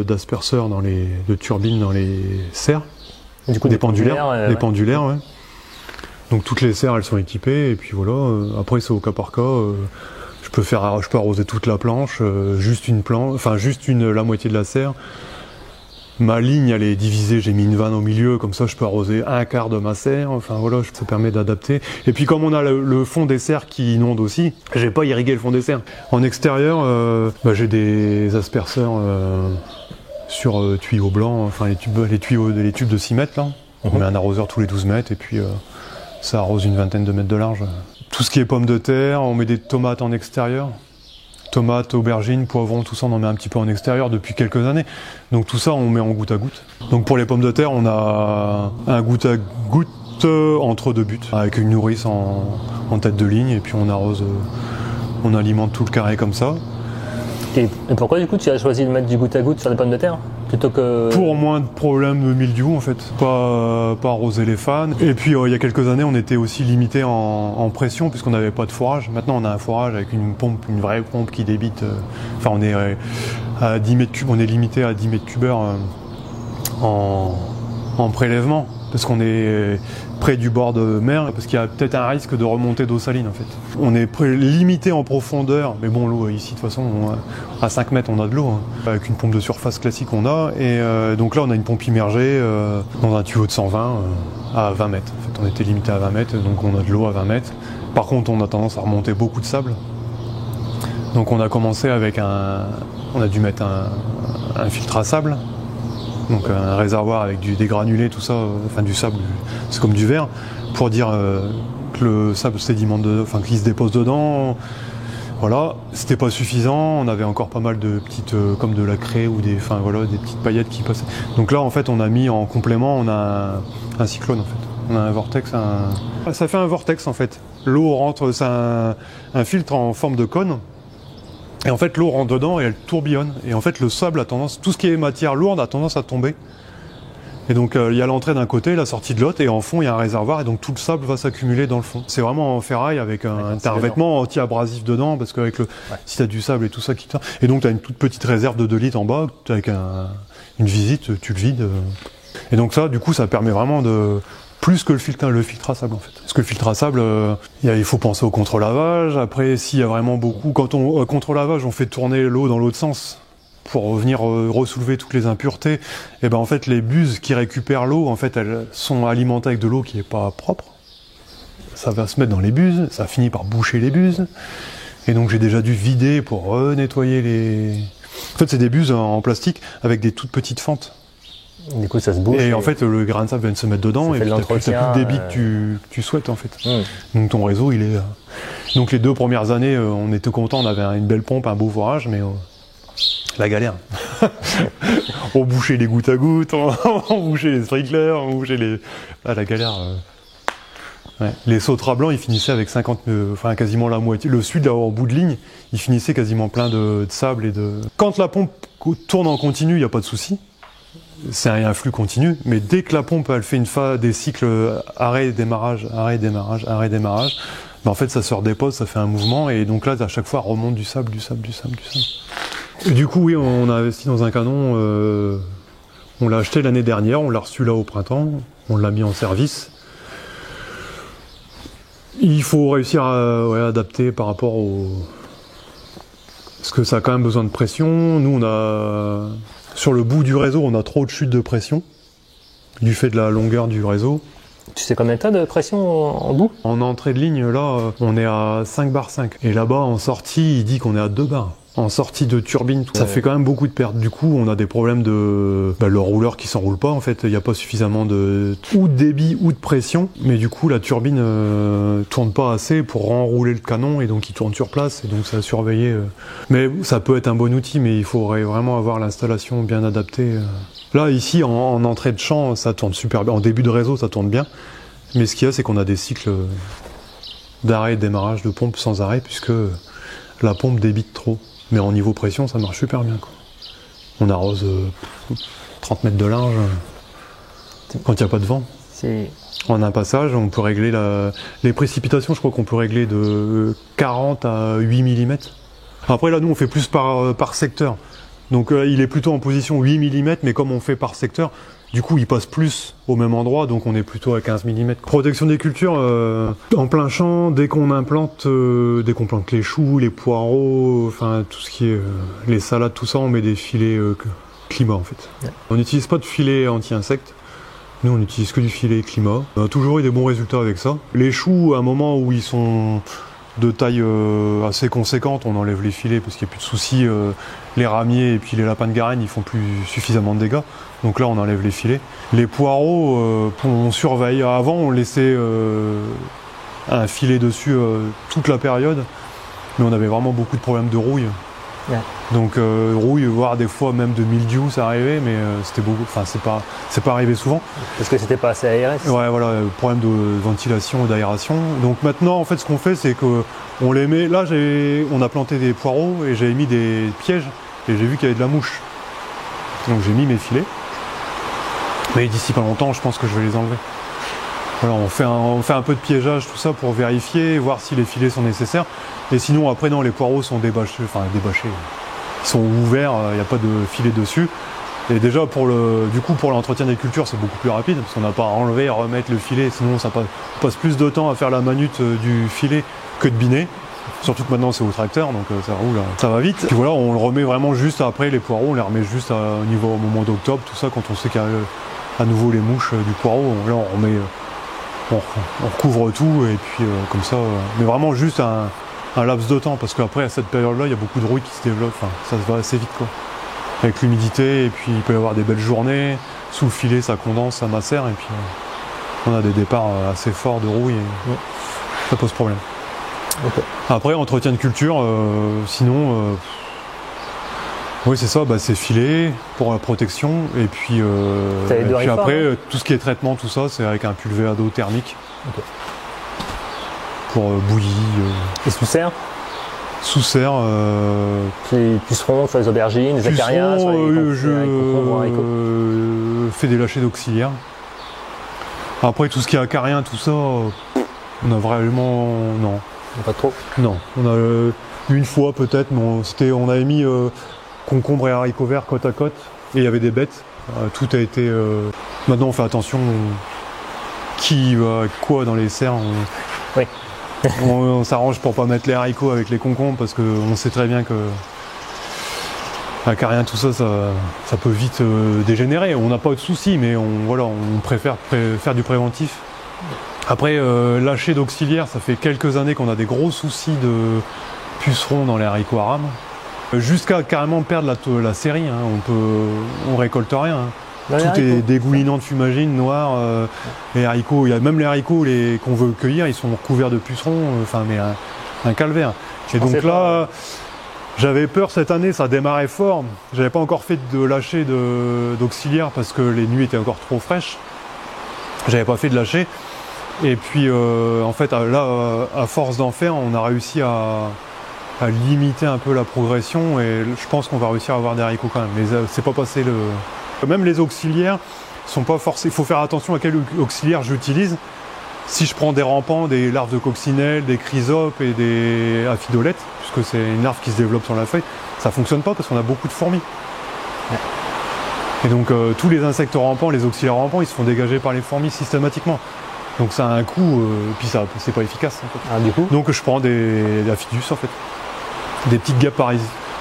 d'asperceurs de turbines dans les serres. Et du coup, des pendulaires, pendulaires, ouais. Donc toutes les serres, elles sont équipées, et puis voilà. Après, c'est au cas par cas. Je peux arroser toute la planche, juste la moitié de la serre. Ma ligne, elle est divisée, j'ai mis une vanne au milieu, comme ça je peux arroser un quart de ma serre. Enfin voilà, ça permet d'adapter. Et puis comme on a le fond des serres qui inonde aussi, j'ai pas irrigué le fond des serres. En extérieur, j'ai des asperceurs sur tuyaux blancs, enfin les tubes de 6 mètres là. On met un arroseur tous les 12 mètres, et puis ça arrose une vingtaine de mètres de large. Tout ce qui est pommes de terre, on met des tomates en extérieur. Tomates, aubergines, poivrons, tout ça on en met un petit peu en extérieur depuis quelques années. Donc tout ça on met en goutte à goutte. Donc pour les pommes de terre, on a un goutte à goutte entre 2 buts, avec une nourrice en tête de ligne, et puis on arrose, on alimente tout le carré comme ça. Et pourquoi du coup tu as choisi de mettre du goutte à goutte sur les pommes de terre plutôt que... Pour moins de problèmes de mildiou en fait, pas arroser les fans. Et puis il y a quelques années on était aussi limité en pression puisqu'on n'avait pas de forage. Maintenant on a un forage avec une pompe, une vraie pompe qui débite, enfin on est à 10 mètres cubes, on est limité à 10 mètres cubeurs en prélèvement. Parce qu'on est près du bord de mer, parce qu'il y a peut-être un risque de remontée d'eau saline en fait. On est limité en profondeur, mais bon l'eau ici de toute façon, à 5 mètres on a de l'eau, hein. Avec une pompe de surface classique on a, et donc là on a une pompe immergée dans un tuyau de 120 à 20 mètres. En fait on était limité à 20 mètres, donc on a de l'eau à 20 mètres. Par contre on a tendance à remonter beaucoup de sable. Donc on a commencé avec on a dû mettre un filtre à sable. Donc un réservoir avec des granulés, tout ça, enfin du sable, c'est comme du verre, pour dire que le sable sédimente, qu'il se dépose dedans. Voilà, c'était pas suffisant, on avait encore pas mal de petites, comme de la craie ou des petites paillettes qui passaient. Donc là en fait on a mis en complément, on a un cyclone en fait. On a un vortex, ça fait un vortex en fait. L'eau rentre, c'est un filtre en forme de cône. Et en fait, l'eau rentre dedans et elle tourbillonne. Et en fait, le sable a tendance, tout ce qui est matière lourde a tendance à tomber. Et donc, il y a l'entrée d'un côté, la sortie de l'autre, et en fond, il y a un réservoir, et donc tout le sable va s'accumuler dans le fond. C'est vraiment en ferraille avec un revêtement anti-abrasif dedans, parce qu'avec si t'as du sable et tout ça qui tient. Et donc, t'as une toute petite réserve de 2 litres en bas, avec une visite, tu le vides. Et donc ça, du coup, ça permet vraiment de... Plus que le filtre à sable en fait. Parce que le filtre à sable, il faut penser au contre-lavage. Après, s'il y a vraiment beaucoup, quand on contre-lavage, on fait tourner l'eau dans l'autre sens pour venir ressoulever toutes les impuretés. Et ben en fait, les buses qui récupèrent l'eau, en fait, elles sont alimentées avec de l'eau qui est pas propre. Ça va se mettre dans les buses, ça finit par boucher les buses. Et donc j'ai déjà dû vider pour nettoyer les. En fait, c'est des buses en plastique avec des toutes petites fentes. Du coup, ça se bouge. Et en fait, le grain de sable vient de se mettre dedans, et puis t'as plus le débit que tu souhaites, en fait. Donc ton réseau, il est... Donc les 2 premières années, on était contents, on avait une belle pompe, un beau forage, mais la galère. On bouchait les gouttes à gouttes, on bouchait les sprinklers, on bouchait les... Ah, la galère... Ouais. Les Sauterats blancs, ils finissaient avec 50, enfin quasiment la moitié. Le sud, là, en bout de ligne, il finissait quasiment plein de sable et de... Quand la pompe tourne en continu, il n'y a pas de souci. C'est un flux continu. Mais dès que la pompe, elle fait des cycles arrêt, démarrage, arrêt, démarrage, arrêt, démarrage, ben en fait, ça se redépose, ça fait un mouvement. Et donc là, à chaque fois, remonte du sable, du sable, du sable, du sable. Et du coup, oui, on a investi dans un canon. On l'a acheté l'année dernière, on l'a reçu là au printemps. On l'a mis en service. Il faut réussir à adapter par rapport au... Parce que ça a quand même besoin de pression. Nous, on a... Sur le bout du réseau, on a trop de chutes de pression, du fait de la longueur du réseau. Tu sais combien t'as de pression en bout? En entrée de ligne, là, on est à 5 bar 5. Et là-bas, en sortie, il dit qu'on est à 2 bars. En sortie de turbine, ça fait quand même beaucoup de pertes. Du coup, on a des problèmes de... le rouleur qui s'enroule pas, en fait. Il n'y a pas suffisamment de débit ou de pression. Mais du coup, la turbine tourne pas assez pour enrouler le canon. Et donc, il tourne sur place. Et donc, ça a surveillé. Mais ça peut être un bon outil, mais il faudrait vraiment avoir l'installation bien adaptée. Là, ici, en entrée de champ, ça tourne super bien. En début de réseau, ça tourne bien. Mais ce qu'il y a, c'est qu'on a des cycles d'arrêt et de démarrage de pompe sans arrêt, puisque la pompe débite trop. Mais en niveau pression, ça marche super bien, quoi. On arrose 30 mètres de large quand il n'y a pas de vent. En un passage, on peut régler les précipitations, je crois qu'on peut régler de 40 à 8 mm. Après, là, nous, on fait plus par secteur. Donc, il est plutôt en position 8 mm, mais comme on fait par secteur, du coup, il passe plus au même endroit, donc on est plutôt à 15 mm. Protection des cultures, en plein champ, dès qu'on plante les choux, les poireaux, enfin tout ce qui est les salades, tout ça, on met des filets climat en fait. Ouais. On n'utilise pas de filet anti-insectes, nous on n'utilise que du filet climat. On a toujours eu des bons résultats avec ça. Les choux, à un moment où ils sont de taille assez conséquente, on enlève les filets parce qu'il n'y a plus de soucis. Les ramiers et puis les lapins de Garenne, ils font plus suffisamment de dégâts. Donc là, on enlève les filets. Les poireaux, on surveille. Avant, on laissait un filet dessus toute la période, mais on avait vraiment beaucoup de problèmes de rouille. Ouais. Donc rouille, voire des fois même de mildiou, ça arrivait, mais c'était beaucoup. Enfin, c'est pas arrivé souvent. Parce que c'était pas assez aéré. Ouais, voilà, problème de ventilation et d'aération. Donc maintenant, en fait, ce qu'on fait, c'est que on les met. Là, on a planté des poireaux et j'avais mis des pièges et j'ai vu qu'il y avait de la mouche. Donc j'ai mis mes filets. Mais d'ici pas longtemps, je pense que je vais les enlever. Voilà, on fait un peu de piégeage, tout ça, pour vérifier, voir si les filets sont nécessaires. Et sinon, après, non, les poireaux sont débâchés. Ils sont ouverts, il n'y a pas de filet dessus. Et déjà, pour l'entretien des cultures, c'est beaucoup plus rapide, parce qu'on n'a pas à enlever et remettre le filet. Sinon, ça passe plus de temps à faire la manute du filet que de biner. Surtout que maintenant, c'est au tracteur, donc ça roule, ça va vite. Puis voilà, on le remet vraiment juste après, les poireaux, on les remet juste au moment d'octobre, tout ça, quand on sait qu'il y a à nouveau les mouches du poireau, là on recouvre tout et puis comme ça, mais vraiment juste un laps de temps, parce qu'après à cette période-là, il y a beaucoup de rouille qui se développe, enfin, ça se va assez vite quoi. Avec l'humidité, et puis il peut y avoir des belles journées, sous le filet ça condense, ça macère, et puis on a des départs assez forts de rouille et ça pose problème. Okay. Après, entretien de culture, sinon... oui, c'est ça, c'est filet pour la protection, et puis après, tout ce qui est traitement, tout ça, c'est avec un pulvéado thermique. Okay. Pour bouillie. Et sous serre? Sous serre. Les pucerons sur les aubergines, les acariens, sur les je fais des lâchers d'auxiliaires. Après, tout ce qui est acarien, tout ça, on a vraiment... Non. Pas trop? Non. On a une fois peut-être, mais on avait mis... concombre et haricots verts côte à côte, et il y avait des bêtes. Tout a été... Maintenant, on fait attention qui va quoi dans les serres. Oui. on s'arrange pour pas mettre les haricots avec les concombres, parce qu'on sait très bien que acarien, tout ça, ça peut vite dégénérer. On n'a pas de soucis, mais on préfère faire du préventif. Après, lâcher d'auxiliaire, ça fait quelques années qu'on a des gros soucis de pucerons dans les haricots à rames. Jusqu'à carrément perdre la série, hein. On récolte rien. Hein. Dans les tout haricots. est dégoulinant de fumagine, noir. Les haricots, il y a même les haricots qu'on veut cueillir, ils sont recouverts de pucerons. Enfin, mais un calvaire. Et donc pensais là, j'avais peur cette année, ça démarrait fort. J'avais pas encore fait de lâcher d'auxiliaire parce que les nuits étaient encore trop fraîches. J'avais pas fait de lâcher. Et puis, en fait, là, à force d'en faire, on a réussi à limiter un peu la progression et je pense qu'on va réussir à avoir des haricots quand même. Mais c'est pas passé le... Même les auxiliaires sont pas forcés. Il faut faire attention à quel auxiliaire j'utilise. Si je prends des rampants, des larves de coccinelle, des chrysopes et des aphidolettes, puisque c'est une larve qui se développe sur la feuille, ça fonctionne pas parce qu'on a beaucoup de fourmis. Ouais. Et donc tous les insectes rampants, les auxiliaires rampants, ils se font dégager par les fourmis systématiquement. Donc ça a un coût, puis ça c'est pas efficace. En fait. Ah, du coup, Donc je prends des aphidus en fait, des petites guêpes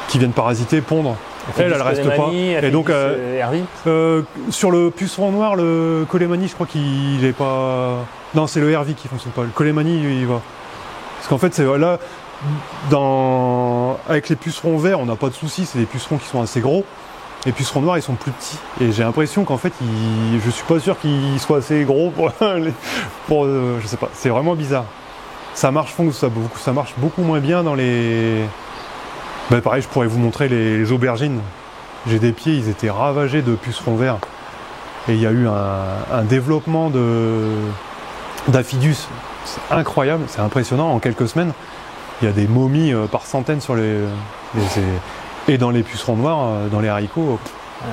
qui viennent parasiter, pondre. Elle reste pas. Et donc sur le puceron noir, le colémanie, je crois qu'il est pas. Non, c'est le Hervie qui fonctionne pas. Le colémanie, il va. Parce qu'en fait, c'est là, avec les pucerons verts, on n'a pas de soucis. C'est des pucerons qui sont assez gros. Les pucerons noirs, ils sont plus petits. Et j'ai l'impression qu'en fait, je suis pas sûr qu'ils soient assez gros pour je sais pas. C'est vraiment bizarre. Ça marche beaucoup moins bien dans les. Ben pareil, je pourrais vous montrer les aubergines. J'ai des pieds, ils étaient ravagés de pucerons verts. Et il y a eu un développement d'aphidus. C'est incroyable, c'est impressionnant. En quelques semaines, il y a des momies par centaines sur et dans les pucerons noirs, dans les haricots,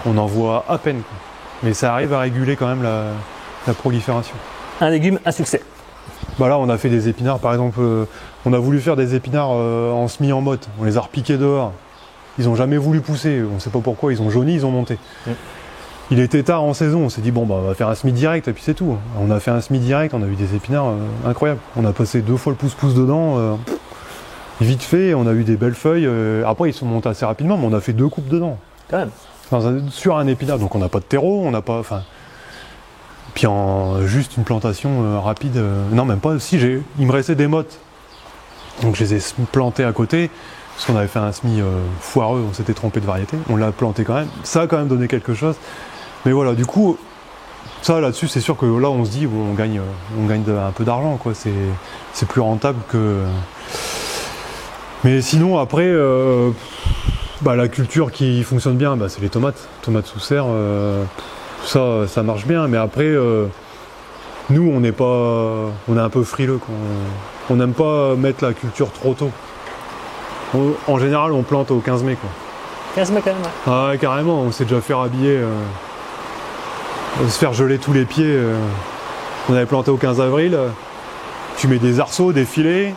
on en voit à peine. Quoi. Mais ça arrive à réguler quand même la prolifération. un légume, un succès. Bah là, on a fait des épinards, par exemple, on a voulu faire des épinards en semis en motte. On les a repiqués dehors. Ils n'ont jamais voulu pousser. On ne sait pas pourquoi. Ils ont jauni, ils ont monté. Il était tard en saison. On s'est dit, bon, bah, on va faire un semis direct et puis c'est tout. On a fait un semis direct. On a eu des épinards incroyables. On a passé 2 fois le pouce-pouce dedans. Vite fait, on a eu des belles feuilles. Après, ils sont montés assez rapidement, mais on a fait 2 coupes dedans. Quand même. Sur un épinard. Donc, on n'a pas de terreau. On n'a pas. Puis juste une plantation rapide. Non, même pas. Si, il me restait des mottes. Donc je les ai plantés à côté. Parce qu'on avait fait un semis foireux. On s'était trompé de variété. On l'a planté quand même. Ça a quand même donné quelque chose. Mais voilà, du coup, ça là-dessus, c'est sûr que là, on se dit, bon, on gagne un peu d'argent, quoi. C'est plus rentable que. Mais sinon, après, la culture qui fonctionne bien, c'est les tomates. Tomates sous serre. Ça marche bien, mais après, nous, on est un peu frileux. On n'aime pas mettre la culture trop tôt. En général, on plante au 15 mai. Quoi. 15 mai quand même. Ah ouais, carrément, on s'est déjà fait rhabiller, se faire geler tous les pieds. On avait planté au 15 avril. Tu mets des arceaux, des filets.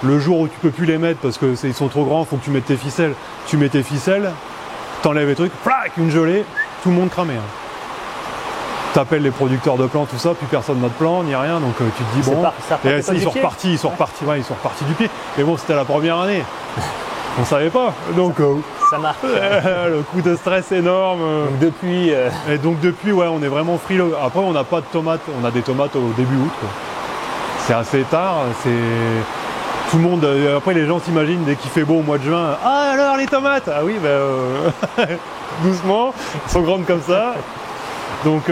Le jour où tu peux plus les mettre parce qu'ils sont trop grands, il faut que tu mettes tes ficelles. Tu mets tes ficelles, t'enlèves les trucs, plaque, une gelée, tout le monde cramé. T'appelles les producteurs de plants, tout ça, puis personne n'a de plan, ni rien, donc tu te dis bon. Et ils sont repartis du pied. Mais bon, c'était la première année. On savait pas. Donc ça marche. Le coup de stress énorme. Donc depuis. Et donc depuis, ouais, on est vraiment frileux. Après, on n'a pas de tomates. On a des tomates au début août. Quoi. C'est assez tard. Tout le monde. Après, les gens s'imaginent dès qu'il fait beau au mois de juin. Ah alors les tomates. Ah oui, doucement. Elles sont grandes comme ça. Donc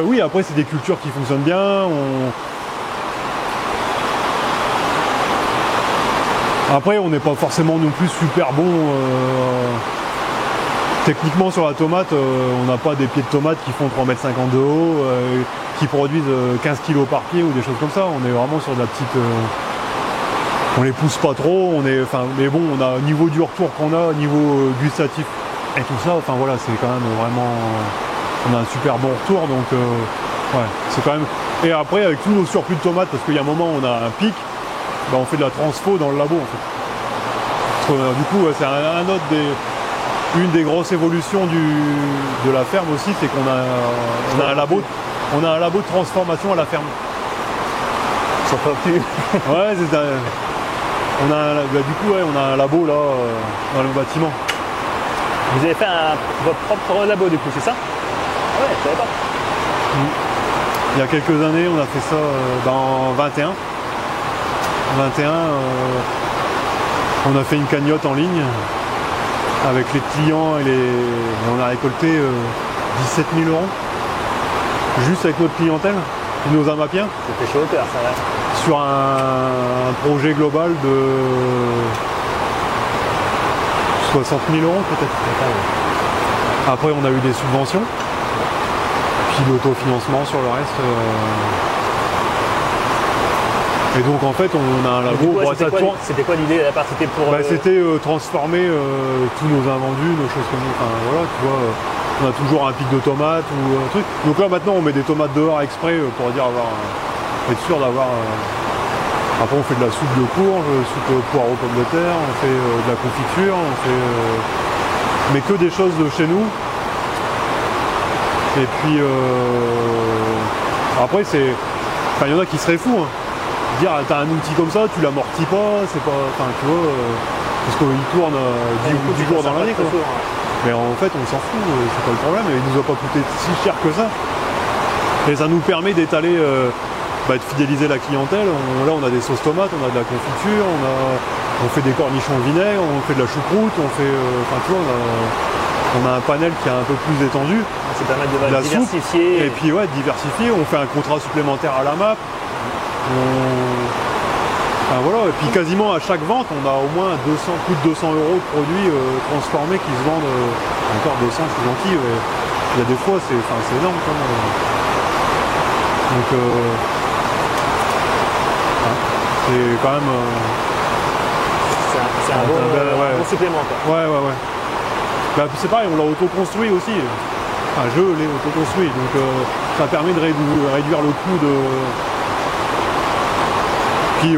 oui, après c'est des cultures qui fonctionnent bien. Après on n'est pas forcément non plus super bon. Techniquement sur la tomate, on n'a pas des pieds de tomate qui font 3,50 m de haut, qui produisent 15 kg par pied ou des choses comme ça. On est vraiment sur de la petite... on les pousse pas trop, mais bon, on a au niveau du retour qu'on a, au niveau gustatif et tout ça, voilà, c'est quand même vraiment... On a un super bon retour, donc ouais, c'est quand même... Et après, avec tous nos surplus de tomates, parce qu'il y a un moment où on a un pic, on fait de la transfo dans le labo, en fait. Parce que, du coup, c'est une des grosses évolutions de la ferme aussi, c'est qu'on a un labo de transformation à la ferme. Ils sont pas plus. Ouais, c'est ça. Du coup, ouais, on a un labo, là, dans le bâtiment. Vous avez fait votre propre labo, du coup, c'est ça? Ouais, je savais pas. Il y a quelques années, on a fait ça en 21. On a fait une cagnotte en ligne avec les clients et on a récolté 17 000 €. juste avec notre clientèle, nos amapiens, C'était chaud au cœur, ça va. sur un projet global de 60 000 euros peut-être. Après, on a eu des subventions, puis l'autofinancement sur le reste. Et donc en fait, on a un labo. C'était quoi l'idée? La part c'était pour. C'était transformer tous nos invendus, nos choses comme ça. Enfin voilà, tu vois, on a toujours un pic de tomates ou un truc. Donc là maintenant, on met des tomates dehors exprès pour dire être sûr d'avoir. Après, on fait de la soupe de courge, soupe poire aux pommes de terre, on fait de la confiture, on fait. Mais que des choses de chez nous. Et puis après, c'est. Enfin, il y en a qui seraient fous. Hein. Dire t'as un outil comme ça, tu l'amortis pas, c'est pas. Enfin tu vois, parce qu'il tourne 10 jours dans l'année quoi. Mais en fait on s'en fout, c'est pas le problème, il nous a pas coûté si cher que ça. Et ça nous permet d'étaler, de fidéliser la clientèle. Là on a des sauces tomates, on a de la confiture, on fait des cornichons au vinaigre, on fait de la choucroute, on fait. Enfin tu vois, on a un panel qui est un peu plus étendu. C'est pas mal de diversifier. Et puis ouais, diversifier, on fait un contrat supplémentaire à la MAP. Enfin, voilà. Et puis quasiment à chaque vente, on a au moins plus de 200 euros de produits transformés qui se vendent. Encore 200, c'est gentil. Il y a des fois, c'est énorme quand même. Donc, c'est quand même. C'est un bon supplément quoi. Ouais. C'est pareil, on l'a auto-construit aussi. Enfin, je l'ai auto-construit. Donc, ça permet de réduire le coût de. Puis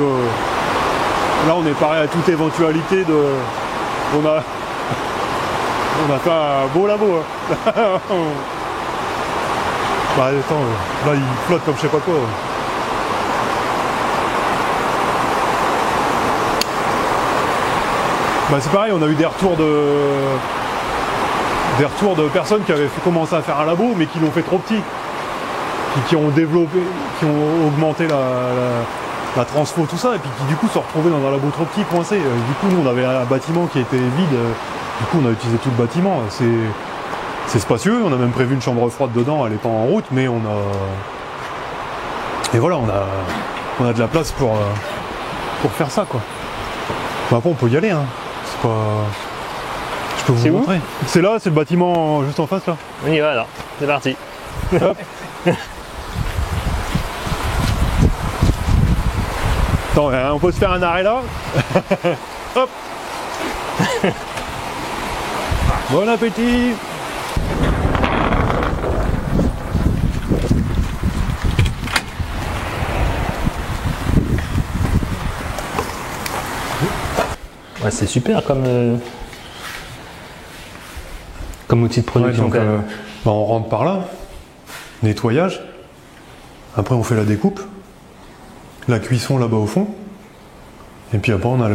là on est paré à toute éventualité de. On a fait un beau labo. Hein. Attends, là il flotte comme je sais pas quoi. C'est pareil, on a eu des retours de personnes qui avaient commencé à faire un labo mais qui l'ont fait trop petit. Qui ont développé, qui ont augmenté la transfo, tout ça, et puis qui du coup se retrouvaient dans un labo trop petit, coincé. Du coup, nous, on avait un bâtiment qui était vide, du coup, on a utilisé tout le bâtiment. C'est spacieux, on a même prévu une chambre froide dedans, elle est pas en route, mais on a. Et voilà, on a de la place pour faire ça, quoi. Après, on peut y aller, hein. C'est pas. Je peux vous montrer. C'est là, c'est le bâtiment juste en face, là. On y va alors, c'est parti. Hop. Attends, on peut se faire un arrêt là. Hop. Bon appétit. Ouais, c'est super comme outil de production. Donc, on rentre par là, nettoyage. Après, on fait la découpe. La cuisson là-bas au fond, et puis après on a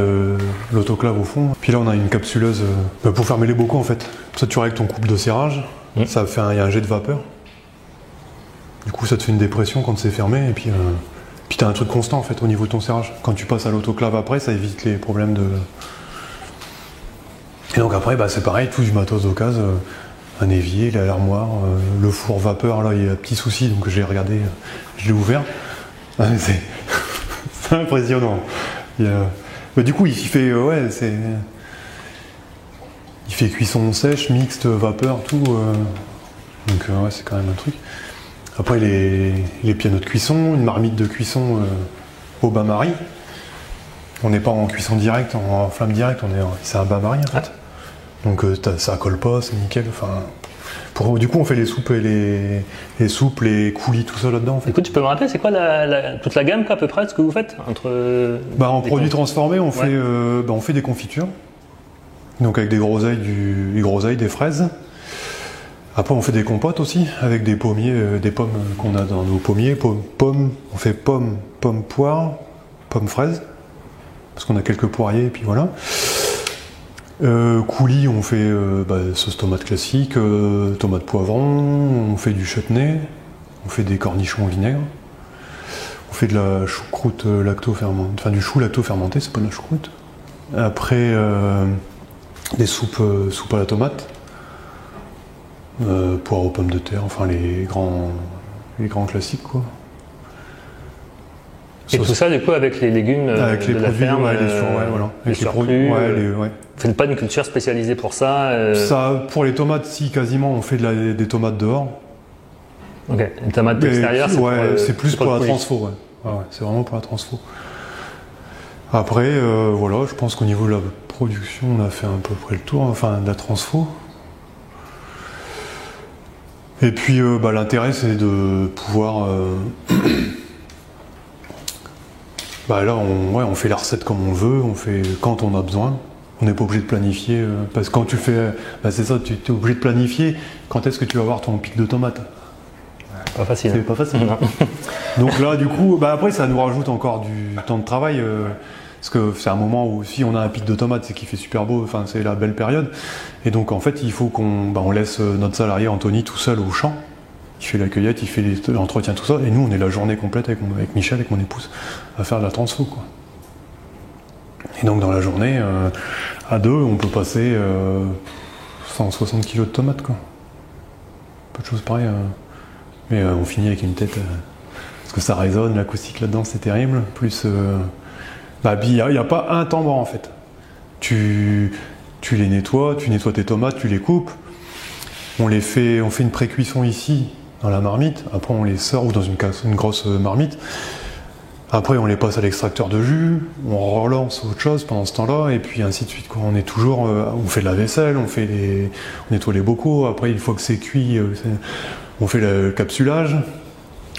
l'autoclave au fond, puis là on a une capsuleuse pour fermer les bocaux en fait. Ça tu règles ton couple de serrage, ça fait il y a un jet de vapeur, du coup ça te fait une dépression quand c'est fermé, et puis t'as un truc constant en fait au niveau de ton serrage. Quand tu passes à l'autoclave après, ça évite les problèmes de. Et donc après c'est pareil, tout du matos d'occasion, un évier, l'armoire, le four vapeur, là il y a un petit souci donc j'ai regardé, je l'ai ouvert. C'est impressionnant. Mais du coup, il fait, il fait cuisson sèche, mixte, vapeur, tout. Donc c'est quand même un truc. Après, les pianos de cuisson, une marmite de cuisson au bain-marie. On n'est pas en cuisson directe, en flamme directe, c'est un bain-marie en fait. Donc ça colle pas, c'est nickel. Enfin, du coup, on fait les soupes et les soupes, les coulis, tout ça là-dedans. En fait. Écoute, tu peux me rappeler, c'est quoi toute la gamme, quoi, à peu près, de ce que vous faites en produits transformés, on fait des confitures. Donc avec des groseilles, des fraises. Après, on fait des compotes aussi, avec des pommiers, des pommes qu'on a dans nos pommiers. Pommes, on fait pommes, poire, pommes fraises. Parce qu'on a quelques poiriers, et puis voilà. Coulis, on fait sauce tomate classique, tomate poivron, on fait du chutney, on fait des cornichons au vinaigre, on fait de la choucroute lacto-fermentée, enfin du chou lacto-fermenté, c'est pas de la choucroute. Après, des soupes à la tomate, poire aux pommes de terre, enfin les grands les grands classiques, quoi. Et tout ça, du coup, avec les légumes avec de les la produits, ferme, ouais, voilà. les Avec les surplus, produits, vous faites pas une culture spécialisée pour ça Ça, pour les tomates, si, quasiment, on fait des tomates dehors. Ok, les tomates extérieures, c'est plus pour la le transfo, ouais. C'est vraiment pour la transfo. Après, voilà, je pense qu'au niveau de la production, on a fait à peu près le tour, enfin, de la transfo. Et puis, l'intérêt, c'est de pouvoir... là, on fait la recette comme on veut, on fait quand on a besoin. On n'est pas obligé de planifier, parce que quand tu fais... c'est ça, tu es obligé de planifier quand est-ce que tu vas avoir ton pic de tomates. Pas facile. C'est pas facile. Donc là, du coup, après, ça nous rajoute encore du temps de travail, parce que c'est un moment où si on a un pic de tomates, c'est qu'il fait super beau, enfin, c'est la belle période. Et donc, en fait, il faut on laisse notre salarié Anthony tout seul au champ. Il fait la cueillette, il fait l'entretien, tout ça. Et nous, on est la journée complète avec Michel, avec mon épouse, à faire de la transfo, quoi. Et donc, dans la journée, à deux, on peut passer 160 kg de tomates, quoi. Peu de choses pareilles. Mais on finit avec une tête, parce que ça résonne, l'acoustique là-dedans, c'est terrible. Plus, il n'y a pas un temps mort, en fait. Tu les nettoies, tu nettoies tes tomates, tu les coupes. On fait une pré-cuisson ici, dans la marmite. Après, on les sort ou dans une grosse marmite. Après, on les passe à l'extracteur de jus. On relance autre chose pendant ce temps-là. Et puis, ainsi de suite, quoi. On est toujours... on fait de la vaisselle, on nettoie les bocaux. Après, une fois que c'est cuit, on fait le capsulage.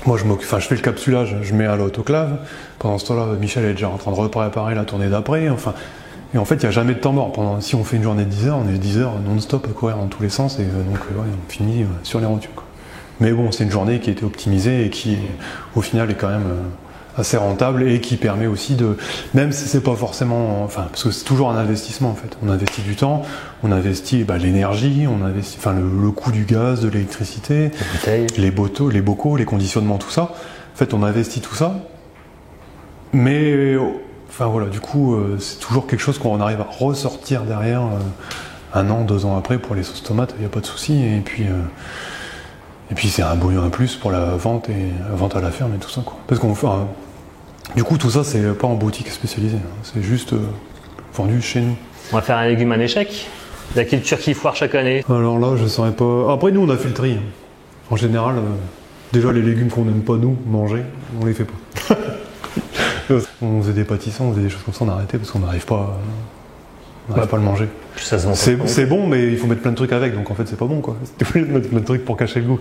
Moi, je fais le capsulage, je mets à l'autoclave. Pendant ce temps-là, Michel est déjà en train de repréparer la tournée d'après. Enfin, et en fait, il n'y a jamais de temps mort. Si on fait une journée de 10 heures, on est 10 heures non-stop à courir dans tous les sens. Et donc, on finit sur les rotules, quoi. Mais bon, c'est une journée qui a été optimisée et qui, au final, est quand même assez rentable et qui permet aussi de... Même si c'est pas forcément... parce que c'est toujours un investissement, en fait. On investit du temps, on investit l'énergie, on investit le coût du gaz, de l'électricité, les bocaux, les conditionnements, tout ça. En fait, on investit tout ça. Mais... du coup, c'est toujours quelque chose qu'on arrive à ressortir derrière 1 an, 2 ans après pour les sauces tomates, il n'y a pas de souci. Et puis c'est un bouillon en plus pour la vente et la vente à la ferme et tout ça, quoi. Parce du coup, tout ça, c'est pas en boutique spécialisée, hein. C'est juste vendu chez nous. On va faire un légume à échec. La culture qui foire chaque année. Alors là, je saurais pas. Après, nous, on a fait le tri. En général, déjà les légumes qu'on n'aime pas nous manger, on les fait pas. On faisait des pâtissons, on faisait des choses comme ça, on a arrêté parce qu'on n'arrive pas à le manger. C'est bon, mais il faut mettre plein de trucs avec, donc en fait c'est pas bon, quoi. C'était obligé de mettre plein de trucs pour cacher le goût.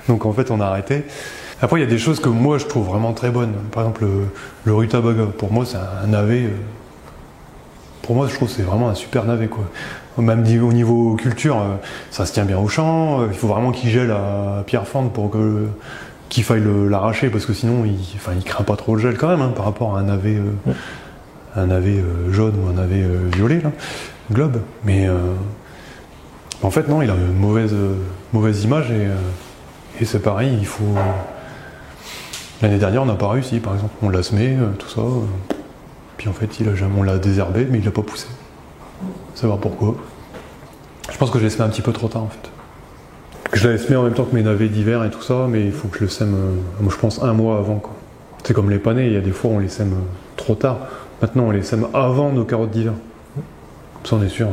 Donc en fait on a arrêté. Après il y a des choses que moi je trouve vraiment très bonnes. Par exemple le rutabaga, pour moi c'est un navet. Pour moi je trouve que c'est vraiment un super navet, quoi. Même au niveau culture, ça se tient bien au champ. Il faut vraiment qu'il gèle à pierre fente pour qu'il faille l'arracher, parce que sinon il craint pas trop le gel quand même, hein, par rapport à un navet jaune ou un navet violet là, globe. Mais en fait non, il a une mauvaise image et c'est pareil, il faut... L'année dernière on n'a pas réussi, par exemple, on l'a semé, tout ça, puis en fait on l'a désherbé mais il n'a pas poussé. Savoir pourquoi. Je pense que je l'ai semé un petit peu trop tard, en fait. Je l'avais semé en même temps que mes navets d'hiver et tout ça, mais il faut que je le sème, je pense, 1 mois avant, quoi. C'est comme les panais, il y a des fois on les sème trop tard. Maintenant on les sème avant nos carottes d'hiver. Comme ça on est sûr.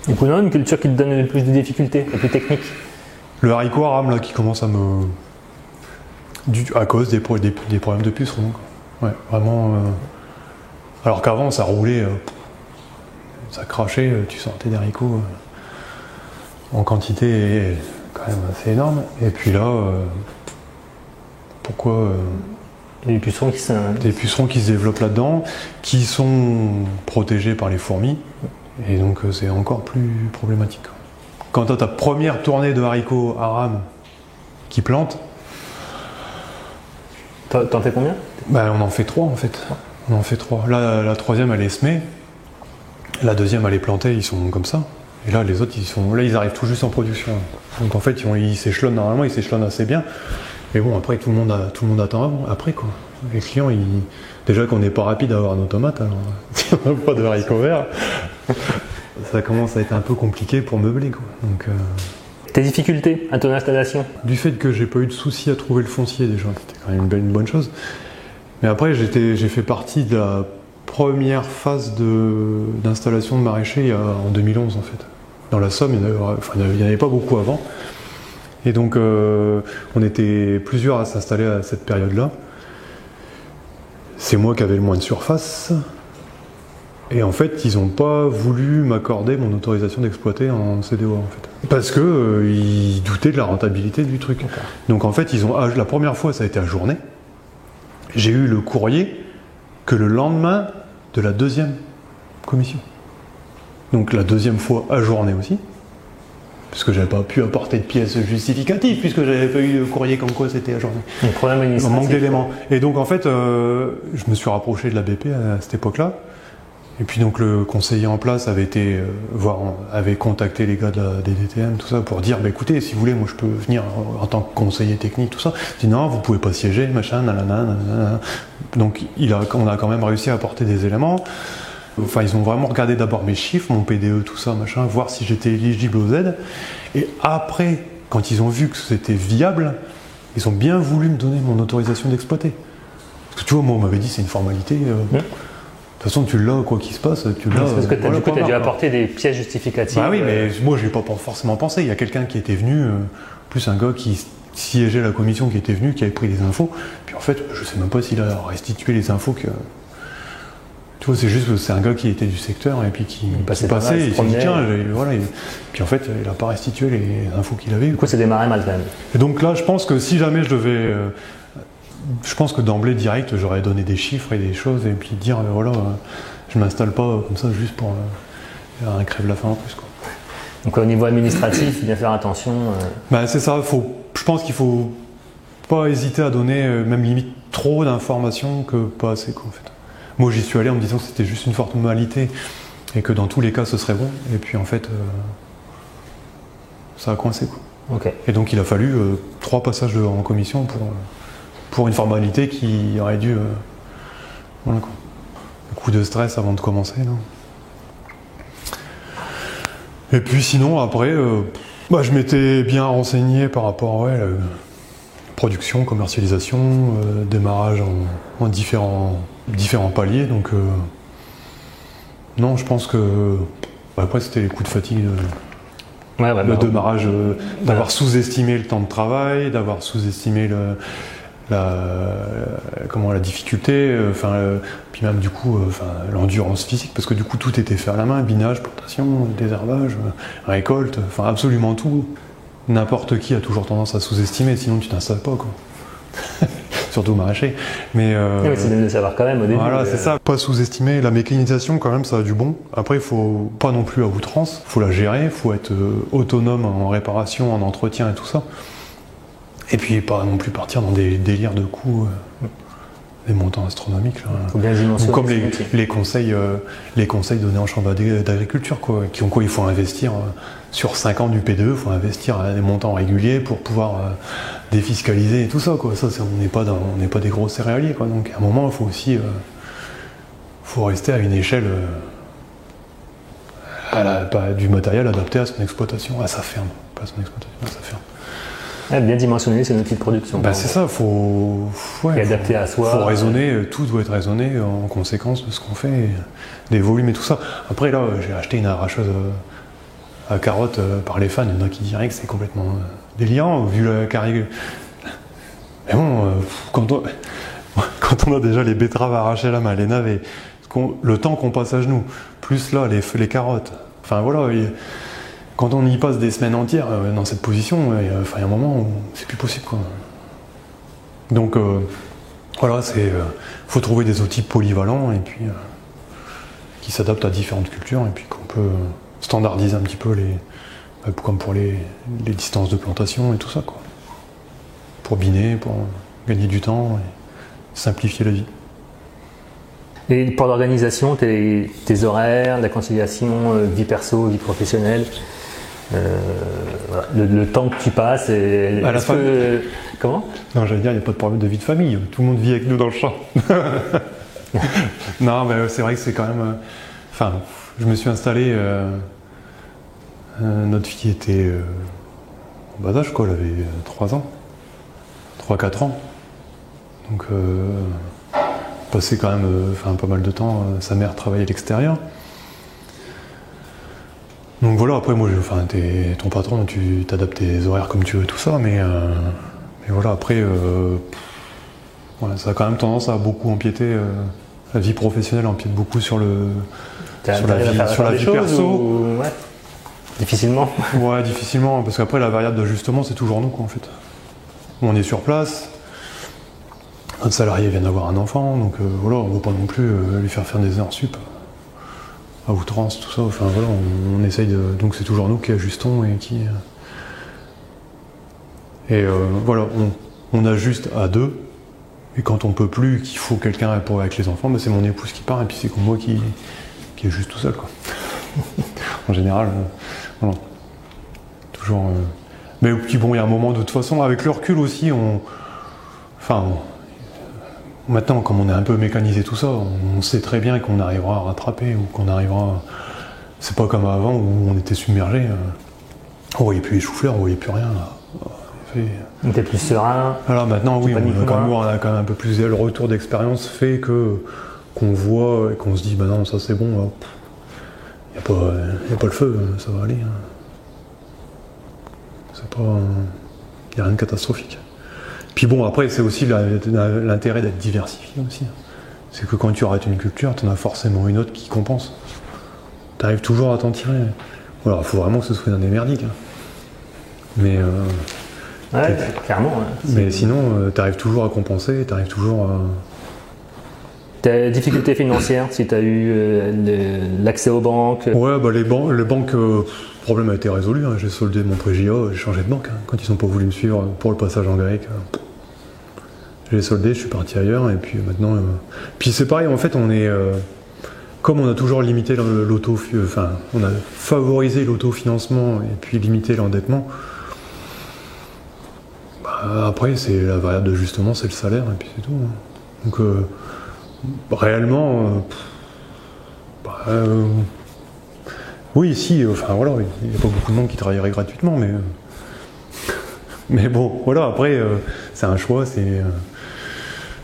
Du coup, une culture qui te donne le plus de difficultés, la plus technique. Le haricot arabe là qui commence à à cause des problèmes de pucerons, quoi. Ouais, vraiment. Alors qu'avant ça roulait, ça crachait, tu sortais des haricots en quantité quand même assez énorme. Et puis là, pourquoi des pucerons qui se développent là-dedans, qui sont protégés par les fourmis, et donc c'est encore plus problématique. Quand tu as ta première tournée de haricots arabes qui plantent... T'en fais combien ? On en fait 3 en fait. On en fait 3. Là, la troisième elle est semée, la deuxième elle est plantée, ils sont comme ça. Et là les autres ils arrivent tout juste en production. Donc en fait ils s'échelonnent normalement, ils s'échelonnent assez bien. Mais bon, après, tout le monde attend après, quoi. Les clients, déjà qu'on n'est pas rapide à avoir nos tomates, alors si on n'a pas de haricots verts, ça commence à être un peu compliqué pour meubler, quoi. Donc, Tes difficultés à ton installation? Du fait que j'ai pas eu de soucis à trouver le foncier déjà, c'était quand même une bonne chose. Mais après, j'ai fait partie de la première phase d'installation de maraîchers en 2011 en fait. Dans la Somme, il n'y en avait pas beaucoup avant. Et donc, on était plusieurs à s'installer à cette période-là. C'est moi qui avais le moins de surface. Et en fait, ils n'ont pas voulu m'accorder mon autorisation d'exploiter en CDO en fait. Parce que ils doutaient de la rentabilité du truc. D'accord. Donc en fait, la première fois, ça a été ajourné. J'ai eu le courrier que le lendemain de la deuxième commission. Donc la deuxième fois ajournée aussi. Parce que j'avais pas pu apporter de pièces justificatives, puisque j'avais pas eu de courrier comme quoi c'était ajourné. Un problème administratif. Manque d'éléments. Et donc en fait, je me suis rapproché de la BP à cette époque-là. Et puis donc le conseiller en place avait avait contacté les gars des DTM, tout ça, pour dire, bah, écoutez, si vous voulez, moi je peux venir en tant que conseiller technique, tout ça. Il dit non, vous pouvez pas siéger, machin, nanana, nanana. Donc on a quand même réussi à apporter des éléments. Enfin, ils ont vraiment regardé d'abord mes chiffres, mon PDE, tout ça, machin, voir si j'étais éligible aux aides. Et après, quand ils ont vu que c'était viable, ils ont bien voulu me donner mon autorisation d'exploiter. Parce que tu vois, moi on m'avait dit c'est une formalité. De toute façon, tu l'as, quoi qu'il se passe, tu l'as. Parce que tu as dû apporter des pièces justificatives. Bah oui, mais moi, je n'ai pas forcément pensé. Il y a quelqu'un qui était venu, plus un gars qui siégeait à la commission qui était venu, qui avait pris les infos. Puis en fait, je ne sais même pas s'il a restitué les infos que. Tu vois, c'est juste que c'est un gars qui était du secteur et puis qui passait, il s'est dit tiens, voilà. Puis en fait, il n'a pas restitué les infos qu'il avait. Du coup, c'est démarré mal quand même. Et donc là, je pense que si jamais je devais. Je pense que d'emblée direct, j'aurais donné des chiffres et des choses et puis dire voilà, je m'installe pas comme ça juste pour un crève la faim en plus quoi. Donc au niveau administratif, bien faire attention. Bah, c'est ça, je pense qu'il faut pas hésiter à donner même limite trop d'informations que pas assez quoi en fait. Moi j'y suis allé en me disant que c'était juste une formalité et que dans tous les cas ce serait bon et puis en fait ça a coincé quoi. Okay. Et donc il a fallu 3 passages en commission pour une formalité qui aurait dû... voilà quoi. Beaucoup de stress avant de commencer. Là. Et puis sinon, après, je m'étais bien renseigné par rapport à la production, commercialisation, démarrage en différents paliers. Donc, non, je pense que... après, c'était les coups de fatigue le démarrage, d'avoir sous-estimé le temps de travail, d'avoir sous-estimé la difficulté, puis même du coup l'endurance physique, parce que du coup tout était fait à la main, binage, plantation, désherbage, récolte, enfin absolument tout. N'importe qui a toujours tendance à sous-estimer, sinon tu t'installes pas quoi. Surtout maraîcher. Mais c'est bien de le savoir quand même au début. Voilà, c'est ça. Pas sous-estimer la mécanisation quand même, ça a du bon. Après, il faut pas non plus à outrance, faut la gérer, faut être autonome en réparation, en entretien et tout ça. Et puis pas non plus partir dans des délires de coûts, des montants astronomiques. Là. Faut bien dimensionner. Comme les conseils donnés en chambre d'agriculture, quoi. Il faut investir sur 5 ans du P2, il faut investir à des montants réguliers pour pouvoir défiscaliser et tout ça, quoi. Ça, on n'est pas des gros céréaliers, quoi. Donc à un moment, il faut aussi faut rester à une échelle du matériel adapté à son exploitation, à sa ferme, pas à son exploitation, à sa ferme. Bien dimensionner ses outils de production. C'est ça, faut adapter à soi. Faut raisonner, tout doit être raisonné en conséquence de ce qu'on fait, des volumes et tout ça. Après là, j'ai acheté une arracheuse à carottes par les fans, il y en a qui diraient que c'est complètement délirant vu la carrière. Mais bon, quand on a déjà les betteraves arrachées à la main, les navets, le temps qu'on passe à genoux, plus là les carottes, enfin voilà. Quand on y passe des semaines entières dans cette position, il y a un moment où c'est plus possible, quoi. Donc voilà, faut trouver des outils polyvalents et puis qui s'adaptent à différentes cultures et puis qu'on peut standardiser un petit peu comme pour les distances de plantation et tout ça, quoi. Pour biner, pour gagner du temps et simplifier la vie. Et pour l'organisation, tes horaires, la conciliation vie perso, vie professionnelle, le temps que tu passes et à la fin. Comment ? Non, j'allais dire, il n'y a pas de problème de vie de famille, tout le monde vit avec nous dans le champ. Non, mais c'est vrai que c'est quand même... je me suis installé, notre fille était en bas âge, quoi. Elle avait 3 ans. 3-4 ans. Donc, passait quand même pas mal de temps. Sa mère travaillait à l'extérieur. Donc voilà, après, moi, t'es ton patron, tu t'adaptes tes horaires comme tu veux, tout ça, mais voilà, après, ça a quand même tendance à beaucoup empiéter. La vie professionnelle empiète beaucoup sur la vie perso. Ouais. Difficilement. Ouais, difficilement, parce qu'après, la variable d'ajustement, c'est toujours nous, quoi, en fait. On est sur place, notre salarié vient d'avoir un enfant, donc voilà, on ne va pas non plus lui faire des heures sup à outrance, tout ça. Enfin voilà, on essaye de. Donc c'est toujours nous qui ajustons et qui. Voilà, on ajuste à 2. Et quand on peut plus, qu'il faut quelqu'un pour avec les enfants, c'est mon épouse qui part et puis c'est comme moi qui ajuste tout seul, quoi. En général, voilà. Toujours. Mais puis bon, il y a un moment de toute façon, avec le recul aussi, maintenant, comme on est un peu mécanisé tout ça, on sait très bien qu'on arrivera à rattraper ou qu'on arrivera. C'est pas comme avant où on était submergé. On voyait plus les choux-fleurs, on voyait plus rien. On était plus serein. Alors maintenant, oui, on a quand même un peu plus. Le retour d'expérience fait qu'on voit et qu'on se dit, bah non, ça c'est bon. Il n'y a pas le feu, ça va aller. C'est pas. Il n'y a rien de catastrophique. Puis bon, après, c'est aussi l'intérêt d'être diversifié aussi. C'est que quand tu arrêtes une culture, tu en as forcément une autre qui compense. Tu arrives toujours à t'en tirer. Alors, il faut vraiment que ce soit des merdiques. Mais. Ouais, clairement. Mais sinon, tu arrives toujours à compenser, tu arrives toujours à. Tes difficultés financières, si tu as eu l'accès aux banques. Ouais, bah les banques, le problème a été résolu. J'ai soldé mon prêt JA, j'ai changé de banque. Quand ils n'ont pas voulu me suivre pour le passage en grec, je l'ai soldé, je suis parti ailleurs. Et puis maintenant. Puis c'est pareil, en fait, on est. Comme on a toujours limité on a favorisé l'autofinancement et puis limité l'endettement. Après, c'est la variable d'ajustement, c'est le salaire, et puis c'est tout. Donc, réellement, oui, si, voilà, il n'y a pas beaucoup de monde qui travaillerait gratuitement, mais bon, voilà, après, c'est un choix,